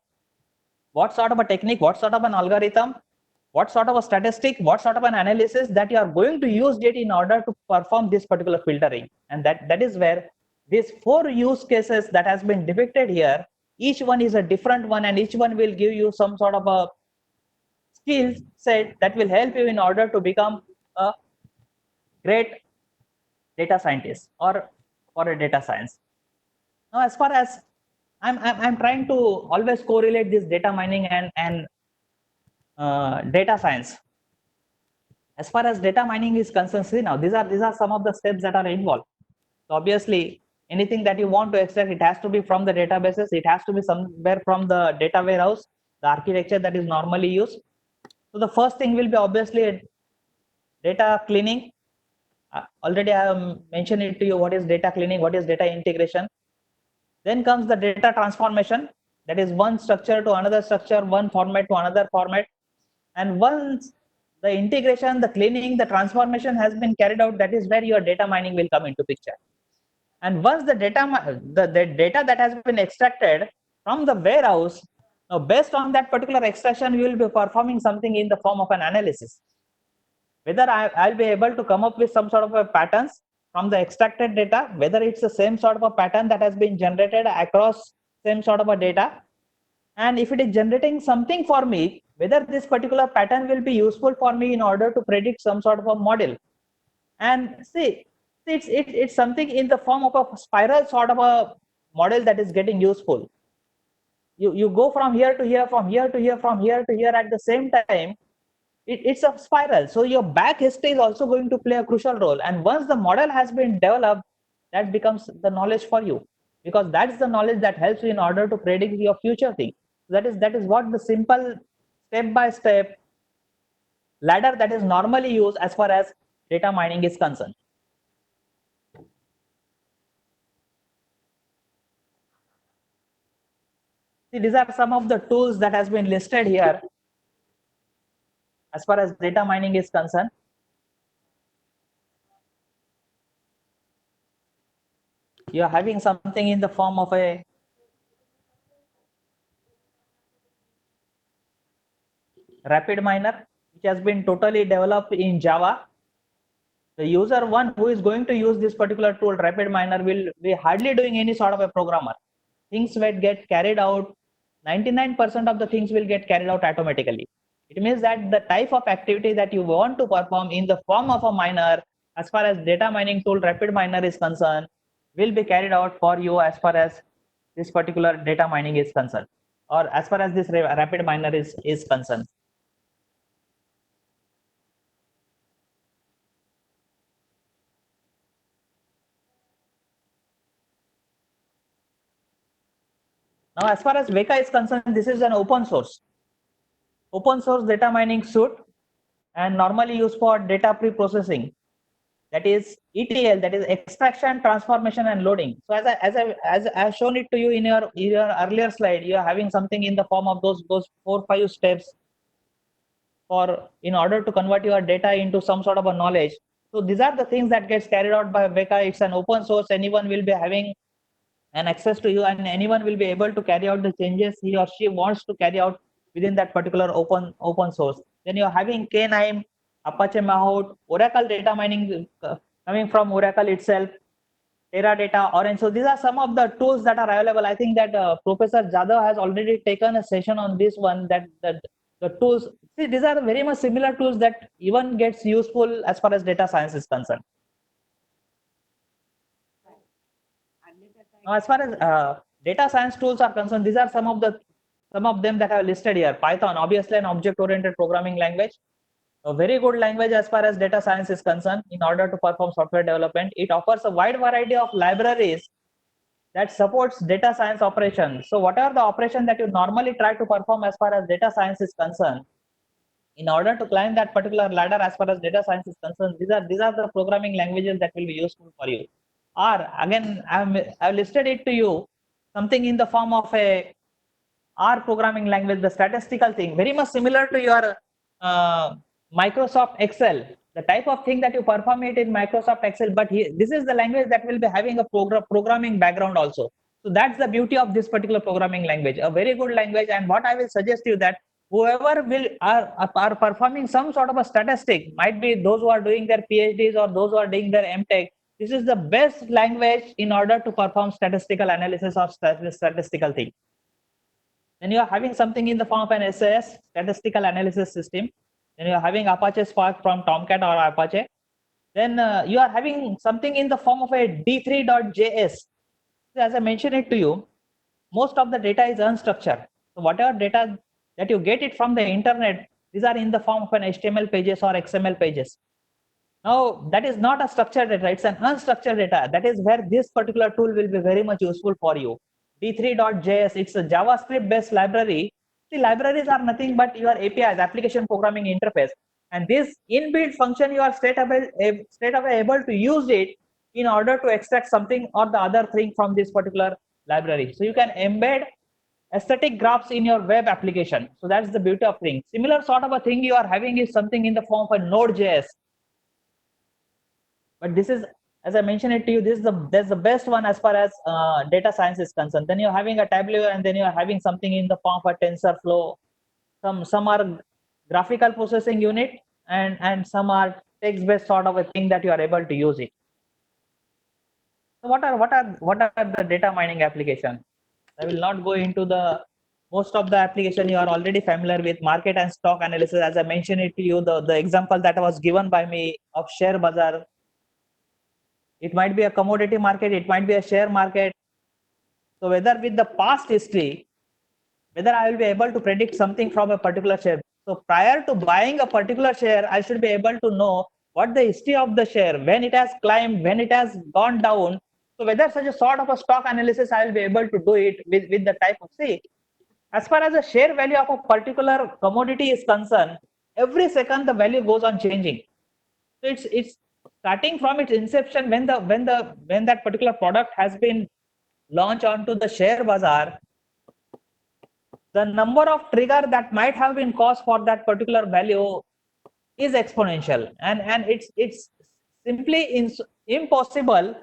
what sort of a technique, what sort of an algorithm, what sort of a statistic, what sort of an analysis that you are going to use it in order to perform this particular filtering. And that is where these 4 use cases that has been depicted here, each one is a different one, and each one will give you some sort of a skill set that will help you in order to become a great data scientist or for a data science. Now, as far as I'm trying to always correlate this data mining and data science. As far as data mining is concerned, see, now these are some of the steps that are involved. So obviously, anything that you want to extract, it has to be from the databases. It has to be somewhere from the data warehouse, the architecture that is normally used. So the first thing will be obviously data cleaning. Already I have mentioned it to you, what is data cleaning, what is data integration. Then comes the data transformation, that is one structure to another structure, one format to another format. And once the integration, the cleaning, the transformation has been carried out, that is where your data mining will come into picture. And once the data that has been extracted from the warehouse, now based on that particular extraction, you will be performing something in the form of an analysis. Whether I'll be able to come up with some sort of a patterns from the extracted data, whether it's the same sort of a pattern that has been generated across same sort of a data. And if it is generating something for me, whether this particular pattern will be useful for me in order to predict some sort of a model. And see, it's something in the form of a spiral sort of a model that is getting useful. You go from here to here, from here to here, from here to here at the same time. It's a spiral. So your back history is also going to play a crucial role. And once the model has been developed, that becomes the knowledge for you, because that's the knowledge that helps you in order to predict your future thing. That is what the simple step-by-step ladder that is normally used as far as data mining is concerned. See, these are some of the tools that has been listed here as far as data mining is concerned. You are having something in the form of a RapidMiner, which has been totally developed in Java. The user one who is going to use this particular tool, RapidMiner, will be hardly doing any sort of a programmer. Things will get carried out. 99% of the things will get carried out automatically. It means that the type of activity that you want to perform in the form of a miner, as far as data mining tool RapidMiner is concerned, will be carried out for you as far as this particular data mining is concerned, or as far as this RapidMiner is concerned. Now, as far as Weka is concerned, this is an open source data mining suite, and normally used for data pre-processing. That is ETL, that is extraction, transformation, and loading. So as I've shown it to you in your earlier slide, you are having something in the form of those 4-5 steps in order to convert your data into some sort of a knowledge. So these are the things that gets carried out by Weka. It's an open source. Anyone will be having an access to you, and anyone will be able to carry out the changes he or she wants to carry out within that particular open source. Then you're having K9, Apache Mahout, Oracle data mining coming from Oracle itself, Teradata, Orange. So these are some of the tools that are available. I think that Professor Jadhav has already taken a session on this one, that the tools, see, these are very much similar tools that even gets useful as far as data science is concerned. Now, as far as data science tools are concerned, these are some of them that I have listed here. Python, obviously an object-oriented programming language, a very good language as far as data science is concerned in order to perform software development. It offers a wide variety of libraries that supports data science operations. So whatever the operation that you normally try to perform as far as data science is concerned, in order to climb that particular ladder as far as data science is concerned, these are the programming languages that will be useful for you. Or again, I've listed it to you, something in the form of a R programming language, the statistical thing, very much similar to your Microsoft Excel, the type of thing that you perform it in Microsoft Excel, but this is the language that will be having a programming background also. So that's the beauty of this particular programming language, a very good language. And what I will suggest you that whoever are performing some sort of a statistic, might be those who are doing their PhDs or those who are doing their MTech, this is the best language in order to perform statistical analysis of statistical thing. Then you are having something in the form of an SAS, statistical analysis system. Then you are having Apache Spark from Tomcat or Apache. Then you are having something in the form of a D3.js. So as I mentioned it to you, most of the data is unstructured. So whatever data that you get it from the internet, these are in the form of an HTML pages or XML pages. Now that is not a structured data, it's an unstructured data. That is where this particular tool will be very much useful for you. D3.js, it's a JavaScript based library. The libraries are nothing but your APIs, application programming interface. And this inbuilt function, you are straight away able to use it in order to extract something or the other thing from this particular library. So you can embed aesthetic graphs in your web application. So that's the beauty of Ring. Similar sort of a thing you are having is something in the form of a Node.js. But this is, as I mentioned it to you, that's the best one as far as data science is concerned. Then you're having a Tableau, and then you're having something in the form of a TensorFlow. Some are graphical processing unit, and some are text-based sort of a thing that you are able to use it. So what are the data mining application? I will not go into the most of the application you are already familiar with. Market and stock analysis, as I mentioned it to you, the example that was given by me of share bazaar. It might be a commodity market, it might be a share market. So whether with the past history, whether I will be able to predict something from a particular share. So prior to buying a particular share, I should be able to know what the history of the share, when it has climbed, when it has gone down. So whether such a sort of a stock analysis, I will be able to do it with the type of, see, as far as the share value of a particular commodity is concerned, every second the value goes on changing. So it's starting from its inception when that particular product has been launched onto the share bazaar. The number of trigger that might have been caused for that particular value is exponential, and it's simply impossible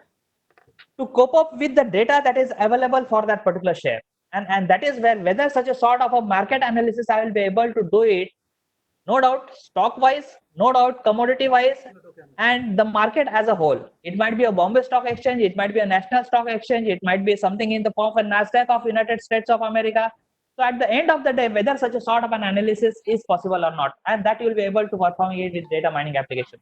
to cope up with the data that is available for that particular share. And that is where whether such a sort of a market analysis I will be able to do it, no doubt stock wise, no doubt commodity wise, and the market as a whole. It might be a Bombay Stock Exchange, it might be a national stock exchange, it might be something in the form of a Nasdaq of United States of America. So at the end of the day, whether such a sort of an analysis is possible or not, and that you will be able to perform it with data mining application.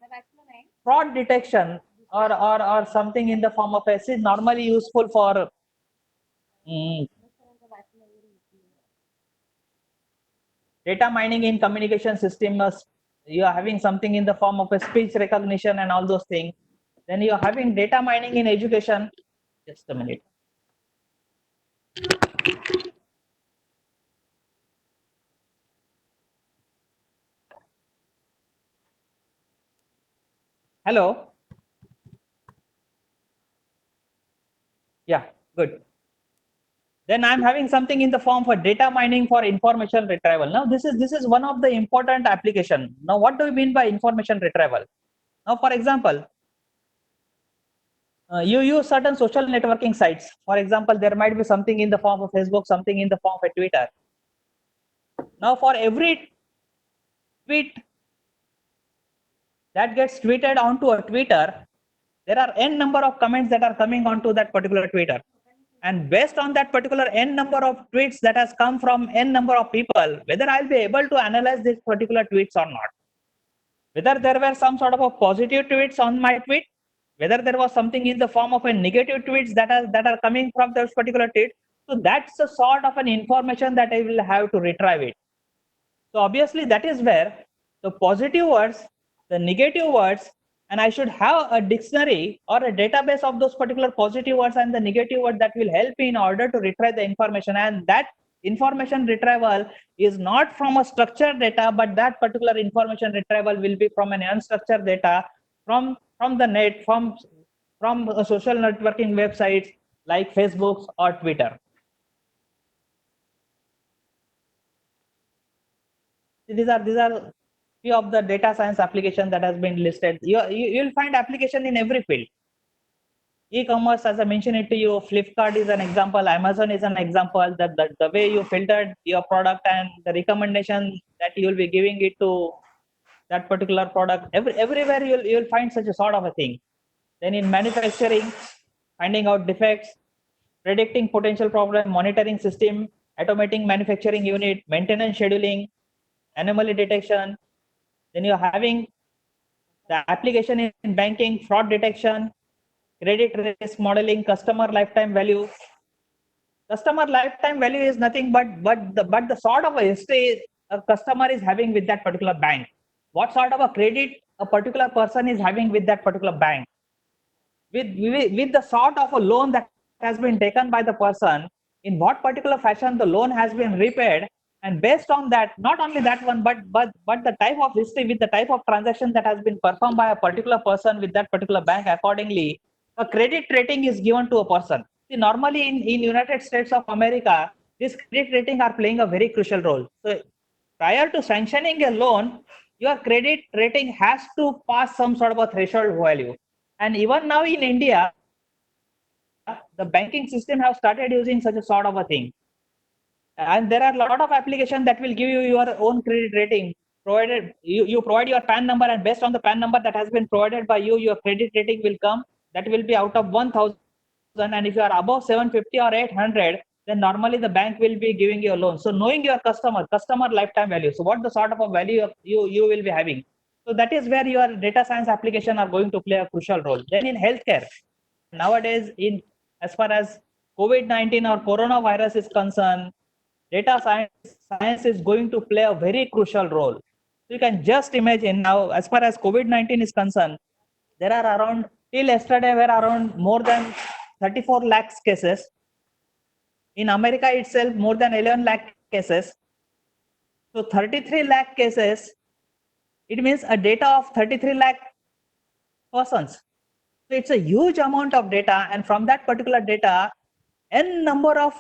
Fraud detection or something in the form of S is normally useful for data mining in communication systems. You are having something in the form of a speech recognition and all those things. Then you are having data mining in education. Just a minute. Hello. Yeah, good. Then I'm having something in the form for data mining for information retrieval. Now this is one of the important application. Now what do you mean by information retrieval? Now for example, you use certain social networking sites. For example, there might be something in the form of Facebook, something in the form of a Twitter. Now for every tweet that gets tweeted onto a Twitter, there are n number of comments that are coming onto that particular Twitter. And based on that particular n number of tweets that has come from n number of people, whether I'll be able to analyze these particular tweets or not. Whether there were some sort of a positive tweets on my tweet, whether there was something in the form of a negative tweets that are coming from those particular tweet. So that's the sort of an information that I will have to retrieve it. So obviously that is where the positive words, the negative words, and I should have a dictionary or a database of those particular positive words and the negative words that will help me in order to retrieve the information. And that information retrieval is not from a structured data, but that particular information retrieval will be from an unstructured data from the net, from social networking websites like Facebook or Twitter. These are few of the data science applications that has been listed. You'll find application in every field. E-commerce, as I mentioned it to you, Flipkart is an example, Amazon is an example. That the way you filtered your product and the recommendation that you will be giving it to that particular product, everywhere you'll find such a sort of a thing. Then in manufacturing, finding out defects, predicting potential problem, monitoring system, automating manufacturing unit, maintenance scheduling, anomaly detection. Then you're having the application in banking, fraud detection, credit risk modeling, customer lifetime value. Customer lifetime value is nothing but the sort of a history a customer is having with that particular bank. What sort of a credit a particular person is having with that particular bank. With the sort of a loan that has been taken by the person, in what particular fashion the loan has been repaid, And based on that, not only that one, but the type of history with the type of transaction that has been performed by a particular person with that particular bank, accordingly, a credit rating is given to a person. See, normally in United States of America, this credit rating are playing a very crucial role. So prior to sanctioning a loan, your credit rating has to pass some sort of a threshold value. And even now in India, the banking system have started using such a sort of a thing. And there are a lot of applications that will give you your own credit rating, provided you provide your PAN number, and based on the PAN number that has been provided by you, your credit rating will come. That will be out of 1000, and if you are above 750 or 800, then normally the bank will be giving you a loan. So knowing your customer lifetime value, so what the sort of a value you will be having, so that is where your data science application are going to play a crucial role. Then in healthcare, nowadays, in as far as COVID-19 or coronavirus is concerned, data science is going to play a very crucial role. So you can just imagine now, as far as COVID-19 is concerned, there are around, till yesterday, were around more than 34 lakhs cases. In America itself, more than 11 lakh cases. So 33 lakh cases, it means a data of 33 lakh persons. So it's a huge amount of data, and from that particular data, n number of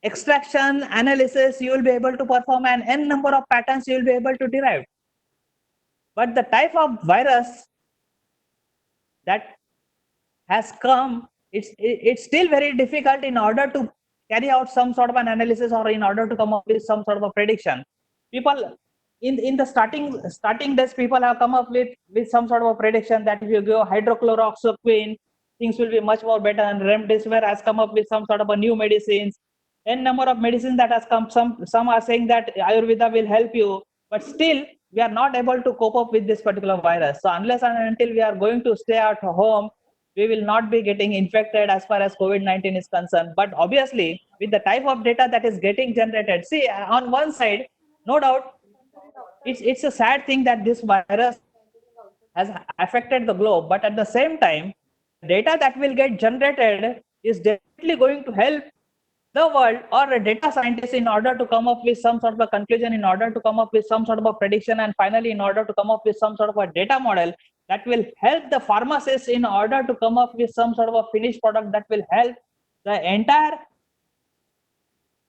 extraction analysis you will be able to perform, and n number of patterns you will be able to derive. But the type of virus that has come, it's still very difficult in order to carry out some sort of an analysis, or in order to come up with some sort of a prediction. People in the starting days, people have come up with some sort of a prediction that if you go hydrochloroquine, things will be much more better, and remdesivir has come up with some sort of a new medicines. N number of medicines that has come, some are saying that Ayurveda will help you, but still we are not able to cope up with this particular virus. So unless and until we are going to stay at home, we will not be getting infected as far as COVID-19 is concerned. But obviously, with the type of data that is getting generated, see, on one side, no doubt, it's a sad thing that this virus has affected the globe, but at the same time, data that will get generated is definitely going to help the world or a data scientist in order to come up with some sort of a conclusion, in order to come up with some sort of a prediction, and finally in order to come up with some sort of a data model that will help the pharmacist in order to come up with some sort of a finished product that will help the entire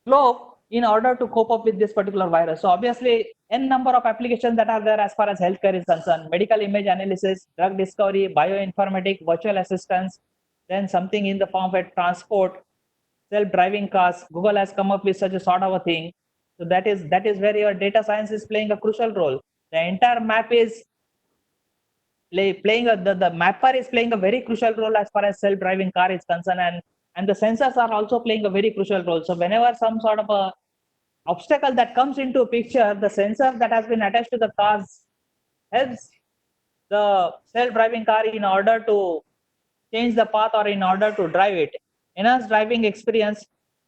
globe in order to cope up with this particular virus. So obviously, n number of applications that are there as far as healthcare is concerned: medical image analysis, drug discovery, bioinformatics, virtual assistants, then something in the form of transport, self-driving cars. Google has come up with such a sort of a thing. So that is where your data science is playing a crucial role. The entire map is the mapper is playing a very crucial role as far as self-driving car is concerned, and the sensors are also playing a very crucial role. So whenever some sort of a obstacle that comes into a picture, the sensor that has been attached to the cars helps the self-driving car in order to change the path or in order to drive it. Enhanced driving experience,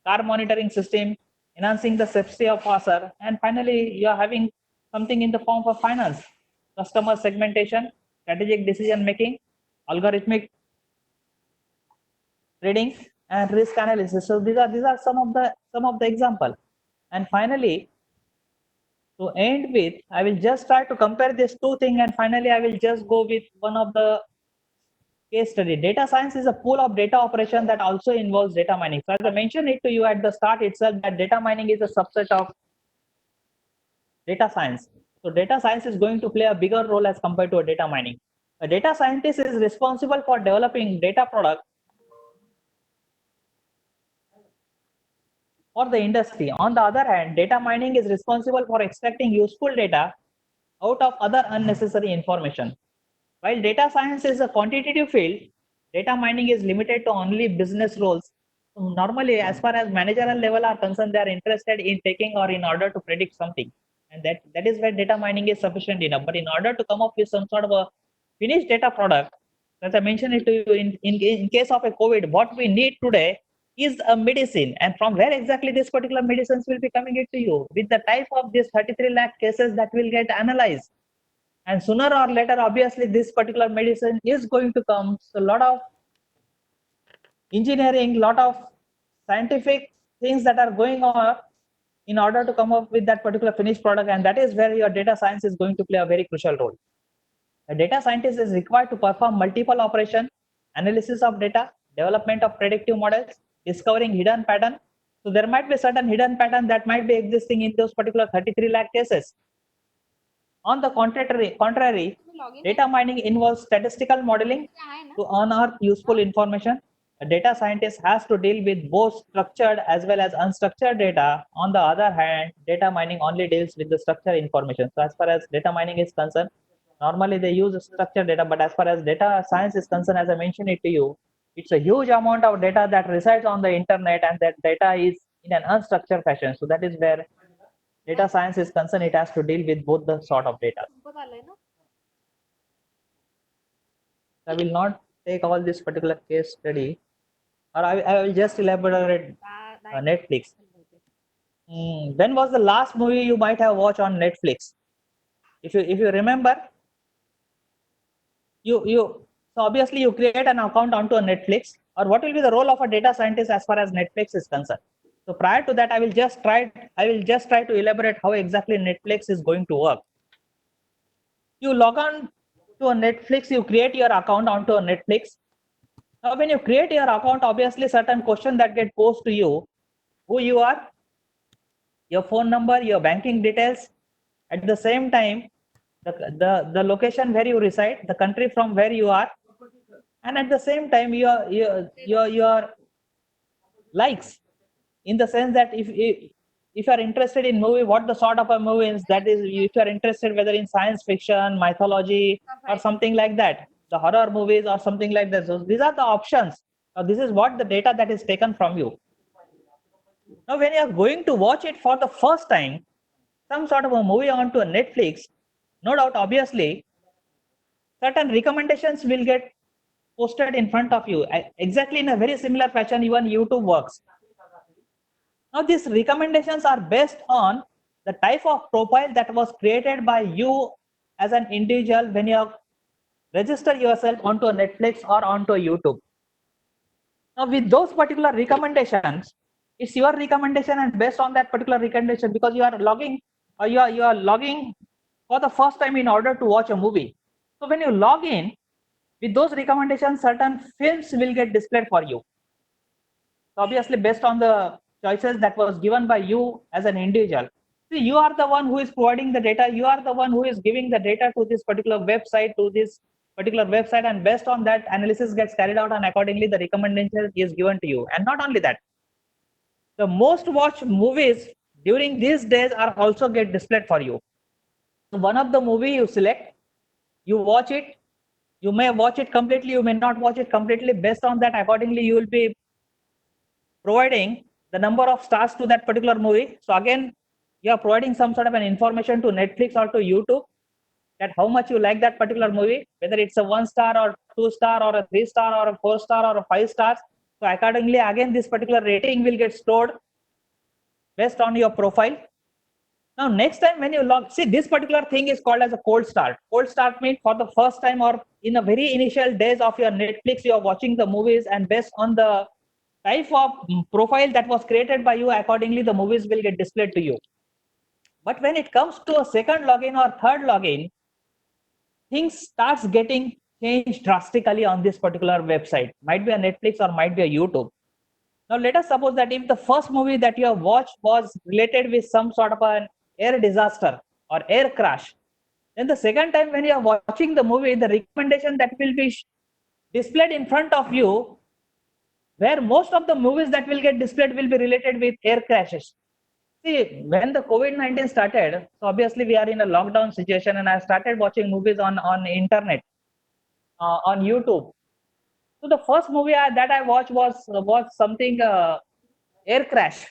car monitoring system, enhancing the safety of passer, and finally you are having something in the form of finance, customer segmentation, strategic decision making, algorithmic trading, and risk analysis. So these are some of the example. And finally, to end with, I will just try to compare these two things, and finally I will just go with one of the case study. Data science is a pool of data operation that also involves data mining. So as I mentioned it to you at the start itself, that data mining is a subset of data science. So data science is going to play a bigger role as compared to a data mining. A data scientist is responsible for developing data product for the industry. On the other hand, data mining is responsible for extracting useful data out of other unnecessary information. While data science is a quantitative field, data mining is limited to only business roles. So normally, as far as managerial level are concerned, they are interested in taking or in order to predict something. And that is where data mining is sufficient enough. But in order to come up with some sort of a finished data product, as I mentioned it to you, in case of a COVID, what we need today is a medicine. And from where exactly this particular medicines will be coming it to you? With the type of this 33 lakh cases that will get analyzed. And sooner or later, obviously, this particular medicine is going to come. So a lot of engineering, lot of scientific things that are going on in order to come up with that particular finished product, and that is where your data science is going to play a very crucial role. A data scientist is required to perform multiple operations, analysis of data, development of predictive models, discovering hidden patterns. So there might be certain hidden pattern that might be existing in those particular 33 lakh cases. On the contrary, data mining involves statistical modeling to unearth useful information. A data scientist has to deal with both structured as well as unstructured data. On the other hand, data mining only deals with the structured information. So as far as data mining is concerned, normally they use structured data, but as far as data science is concerned, as I mentioned it to you, it's a huge amount of data that resides on the internet, and that data is in an unstructured fashion. So that is where data science is concerned. It has to deal with both the sort of data. I will not take all this particular case study, or I will just elaborate Netflix. When was the last movie you might have watched on Netflix? If you remember, so obviously you create an account onto a Netflix, or what will be the role of a data scientist as far as Netflix is concerned? So prior to that, I will just try to elaborate how exactly Netflix is going to work. You log on to a Netflix, you create your account onto a Netflix. Now, when you create your account, obviously certain questions that get posed to you: who you are, your phone number, your banking details. At the same time, the location where you reside, the country from where you are, and at the same time your likes, in the sense that if you are interested in movie, what the sort of a movie is, that is, if you are interested whether in science fiction, mythology, or something like that, the horror movies or something like that. So these are the options. This is what the data that is taken from you. Now when you are going to watch it for the first time, some sort of a movie onto a Netflix, no doubt, obviously certain recommendations will get posted in front of you, exactly in a very similar fashion even YouTube works. Now these recommendations are based on the type of profile that was created by you as an individual when you register yourself onto a Netflix or onto a YouTube. Now with those particular recommendations, it's your recommendation, and based on that particular recommendation, because you are logging for the first time in order to watch a movie. So when you log in with those recommendations, certain films will get displayed for you. So obviously based on the choices that was given by you as an individual. See, you are the one who is providing the data, you are the one who is giving the data to this particular website, and based on that, analysis gets carried out, and accordingly the recommendation is given to you. And not only that, the most watched movies during these days are also get displayed for you. So one of the movie you select, you watch it, you may watch it completely, you may not watch it completely. Based on that, accordingly you will be providing the number of stars to that particular movie. So again, you are providing some sort of an information to Netflix or to YouTube that how much you like that particular movie, whether it's a 1 star or 2 star or a 3 star or a 4 star or a 5 stars. So accordingly, again, this particular rating will get stored based on your profile. Now, next time when you log, see, this particular thing is called as a cold start. Cold start means for the first time or in the very initial days of your Netflix, you are watching the movies, and based on the type of profile that was created by you, accordingly the movies will get displayed to you. But when it comes to a second login or third login, things starts getting changed drastically on this particular website. Might be a Netflix or might be a YouTube. Now let us suppose that if the first movie that you have watched was related with some sort of an air disaster or air crash, then the second time when you are watching the movie, the recommendation that will be displayed in front of you, where most of the movies that will get displayed will be related with air crashes. See, when the COVID-19 started, so obviously we are in a lockdown situation, and I started watching movies on internet, on YouTube. So the first movie that I watched was something air crash.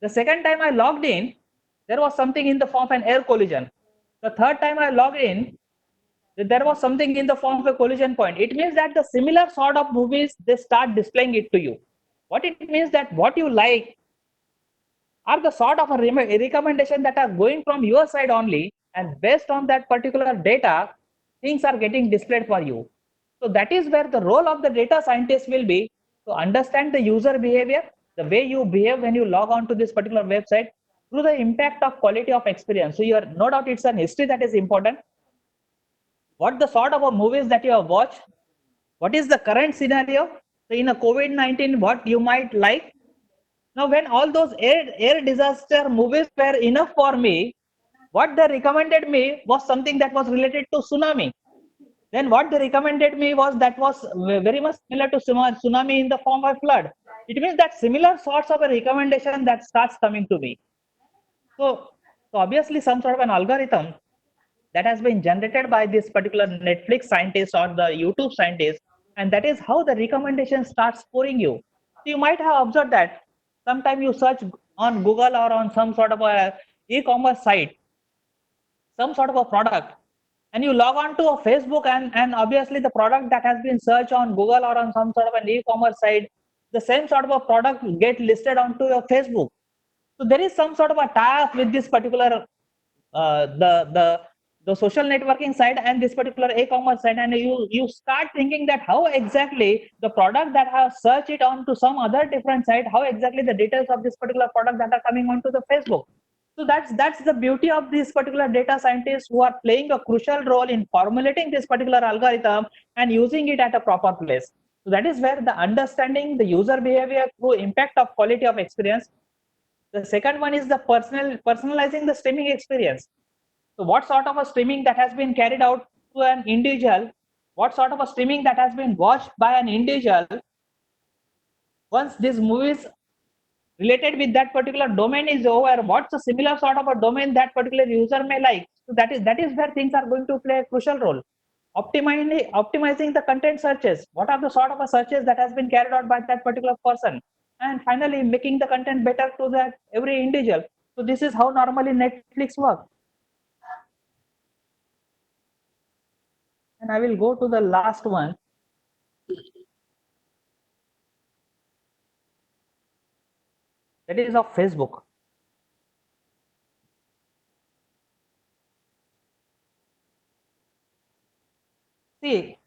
The second time I logged in, there was something in the form of an air collision. The third time I logged in, there was something in the form of a collision point. It means that the similar sort of movies, they start displaying it to you. What it means that what you like are the sort of a recommendation that are going from your side only, and based on that particular data, things are getting displayed for you. So that is where the role of the data scientist will be to understand the user behavior, the way you behave when you log on to this particular website, through the impact of quality of experience. So you're no doubt it's an history that is important. What the sort of a movies that you have watched, what is the current scenario? So in a COVID-19, what you might like. Now, when all those air disaster movies were enough for me, what they recommended me was something that was related to tsunami. Then what they recommended me was that was very much similar to tsunami in the form of flood. It means that similar sorts of a recommendation that starts coming to me. So obviously some sort of an algorithm that has been generated by this particular Netflix scientist or the YouTube scientist, and that is how the recommendation starts pouring you. So you might have observed that sometime you search on Google or on some sort of a e-commerce site, some sort of a product, and you log on to a Facebook, and obviously the product that has been searched on Google or on some sort of an e-commerce site, the same sort of a product get listed onto your Facebook. So there is some sort of a tie-up with this particular uh, the the the social networking side and this particular e-commerce side, and you start thinking that how exactly the product that has searched it onto some other different site, how exactly the details of this particular product that are coming onto the Facebook. So that's the beauty of these particular data scientists who are playing a crucial role in formulating this particular algorithm and using it at a proper place. So that is where the understanding the user behavior through impact of quality of experience. The second one is the personalizing the streaming experience. So what sort of a streaming that has been carried out to an individual, what sort of a streaming that has been watched by an individual, once these movies related with that particular domain is over, what's a similar sort of a domain that particular user may like. So that is where things are going to play a crucial role. Optimizing the content searches. What are the sort of a searches that has been carried out by that particular person? And finally, making the content better to that every individual. So this is how normally Netflix works. And I will go to the last one. That is of Facebook. See,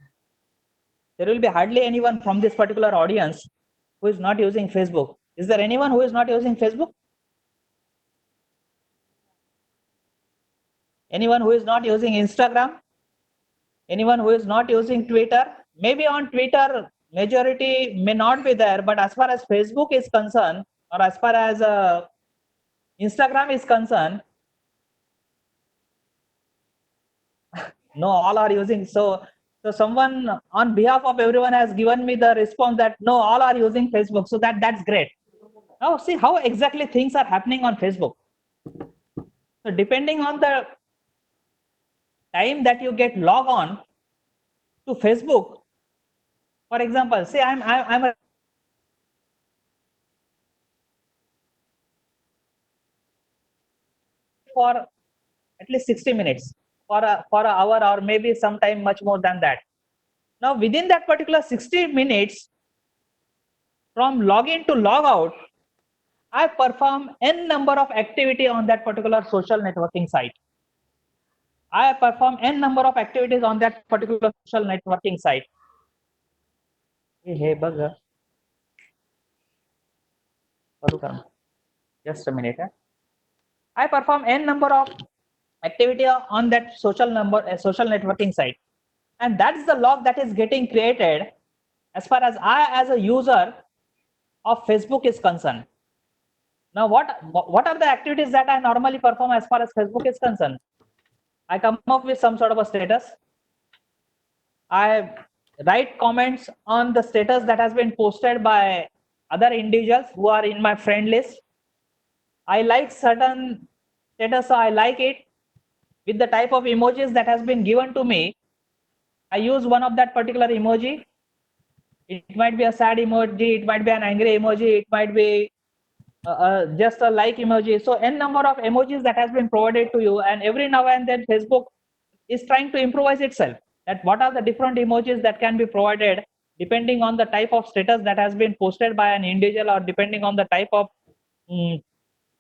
there will be hardly anyone from this particular audience who is not using Facebook. Is there anyone who is not using Facebook? Anyone who is not using Instagram? Anyone who is not using Twitter? Maybe on Twitter, majority may not be there, but as far as Facebook is concerned, or as far as Instagram is concerned, no, all are using. So someone on behalf of everyone has given me the response that no, all are using Facebook. So that's great. Now see how exactly things are happening on Facebook. So depending on the time that you get log on to Facebook, for example, say I'm a for at least 60 minutes for an hour or maybe sometime much more than that. Now within that particular 60 minutes from login to log out, I perform n number of activity on that particular social networking site. I perform n number of activities on that particular social networking site. Hey, bugger. Just a minute. I perform n number of activity on that social networking site, and that's the log that is getting created as far as I as a user of Facebook is concerned. Now what are the activities that I normally perform as far as Facebook is concerned? I come up with some sort of a status. I write comments on the status that has been posted by other individuals who are in my friend list. I like certain status, so I like it with the type of emojis that has been given to me. I use one of that particular emoji. It might be a sad emoji, it might be an angry emoji, it might be just a like emoji. So n number of emojis that has been provided to you, and every now and then Facebook is trying to improvise itself that what are the different emojis that can be provided depending on the type of status that has been posted by an individual, or depending on the type of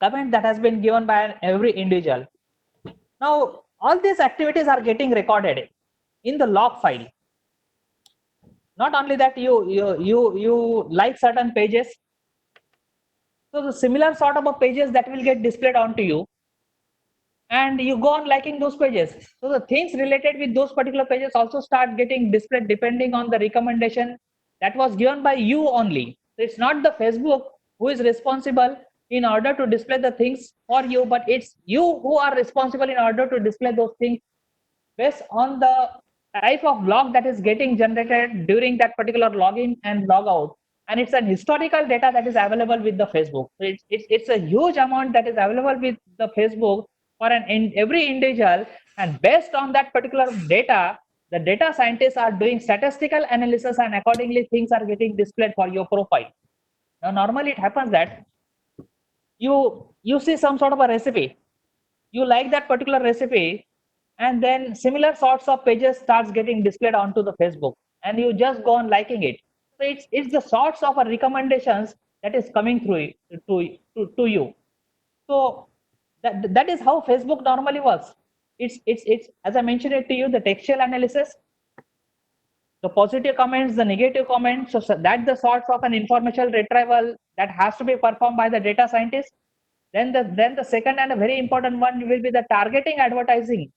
comment that has been given by every individual. Now all these activities are getting recorded in the log file. Not only that, you like certain pages, So the similar sort of pages that will get displayed onto you, and you go on liking those pages. So the things related with those particular pages also start getting displayed depending on the recommendation that was given by you only. So it's not the Facebook who is responsible in order to display the things for you, but it's you who are responsible in order to display those things based on the type of log that is getting generated during that particular login and logout. And it's an historical data that is available with the Facebook. So it's a huge amount that is available with the Facebook for every individual. And based on that particular data, the data scientists are doing statistical analysis, and accordingly things are getting displayed for your profile. Now, normally it happens that you see some sort of a recipe, you like that particular recipe, and then similar sorts of pages starts getting displayed onto the Facebook, and you just go on liking it. So it's the sorts of recommendations that is coming through to you. So that is how Facebook normally works. It's as I mentioned it to you, the textual analysis, the positive comments, the negative comments. So that's the sorts of an information retrieval that has to be performed by the data scientist. Then the second and a very important one will be the targeting advertising.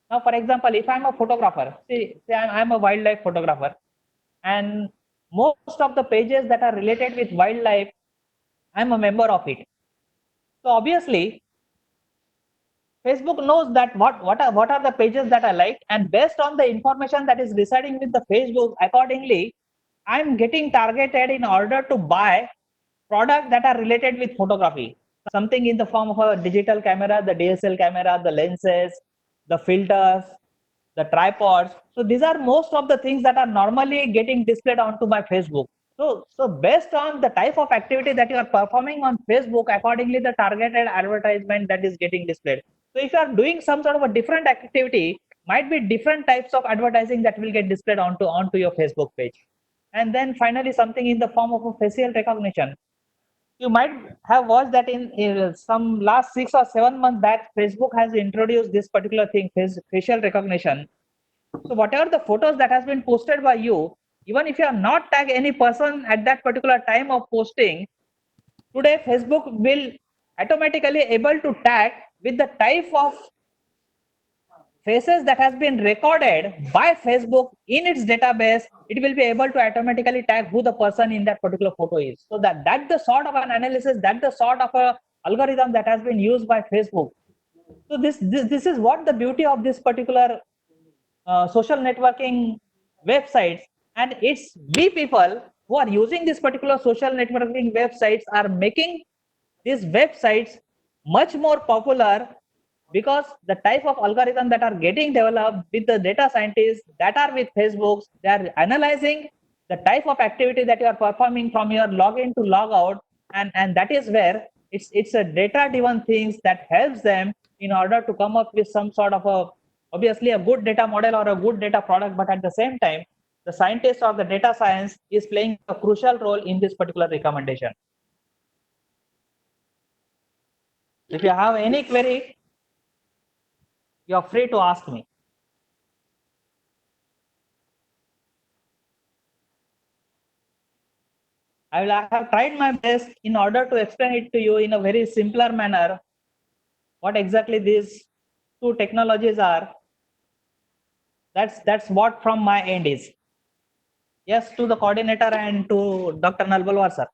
Now, for example, if I'm a photographer, say I'm a wildlife photographer, and most of the pages that are related with wildlife, I'm a member of it. So obviously, Facebook knows that what are the pages that I like, and based on the information that is residing with the Facebook, accordingly, I'm getting targeted in order to buy products that are related with photography. Something in the form of a digital camera, the DSL camera, the lenses, the filters, the tripods. So these are most of the things that are normally getting displayed onto my Facebook. So based on the type of activity that you are performing on Facebook, accordingly the targeted advertisement that is getting displayed. So if you are doing some sort of a different activity, might be different types of advertising that will get displayed onto your Facebook page. And then finally, something in the form of a facial recognition. You might have watched that in some last 6 or 7 months back, Facebook has introduced this particular thing, facial recognition. So whatever the photos that has been posted by you, even if you are not tag any person at that particular time of posting, today Facebook will automatically able to tag with the type of faces that has been recorded by Facebook in its database. It will be able to automatically tag who the person in that particular photo is. So that's the sort of an analysis, that's the sort of a algorithm that has been used by Facebook. So this is what the beauty of this particular social networking websites, and it's we people who are using this particular social networking websites are making these websites much more popular, because the type of algorithm that are getting developed with the data scientists that are with Facebook, they are analyzing the type of activity that you are performing from your login to log out, and that is where it's a data driven things that helps them in order to come up with some sort of a, obviously a good data model or a good data product. But at the same time, the scientist or the data science is playing a crucial role in this particular recommendation. If you have any query, you are free to ask me. I have tried my best in order to explain it to you in a very simpler manner, what exactly these two technologies are. That's what from my end is. Yes, to the coordinator and to Dr. Nalbalwar sir.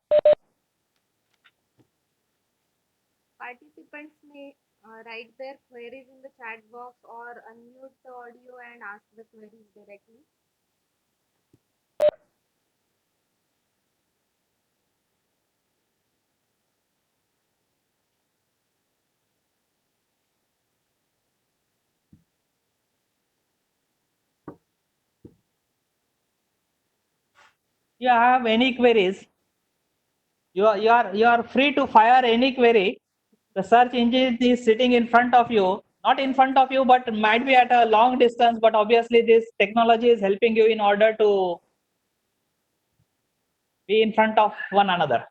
Participants may write their queries in the chat box or unmute the audio and ask the queries directly. You have any queries, you are free to fire any query. The search engine is sitting in front of you, not in front of you, but might be at a long distance. But obviously, this technology is helping you in order to be in front of one another.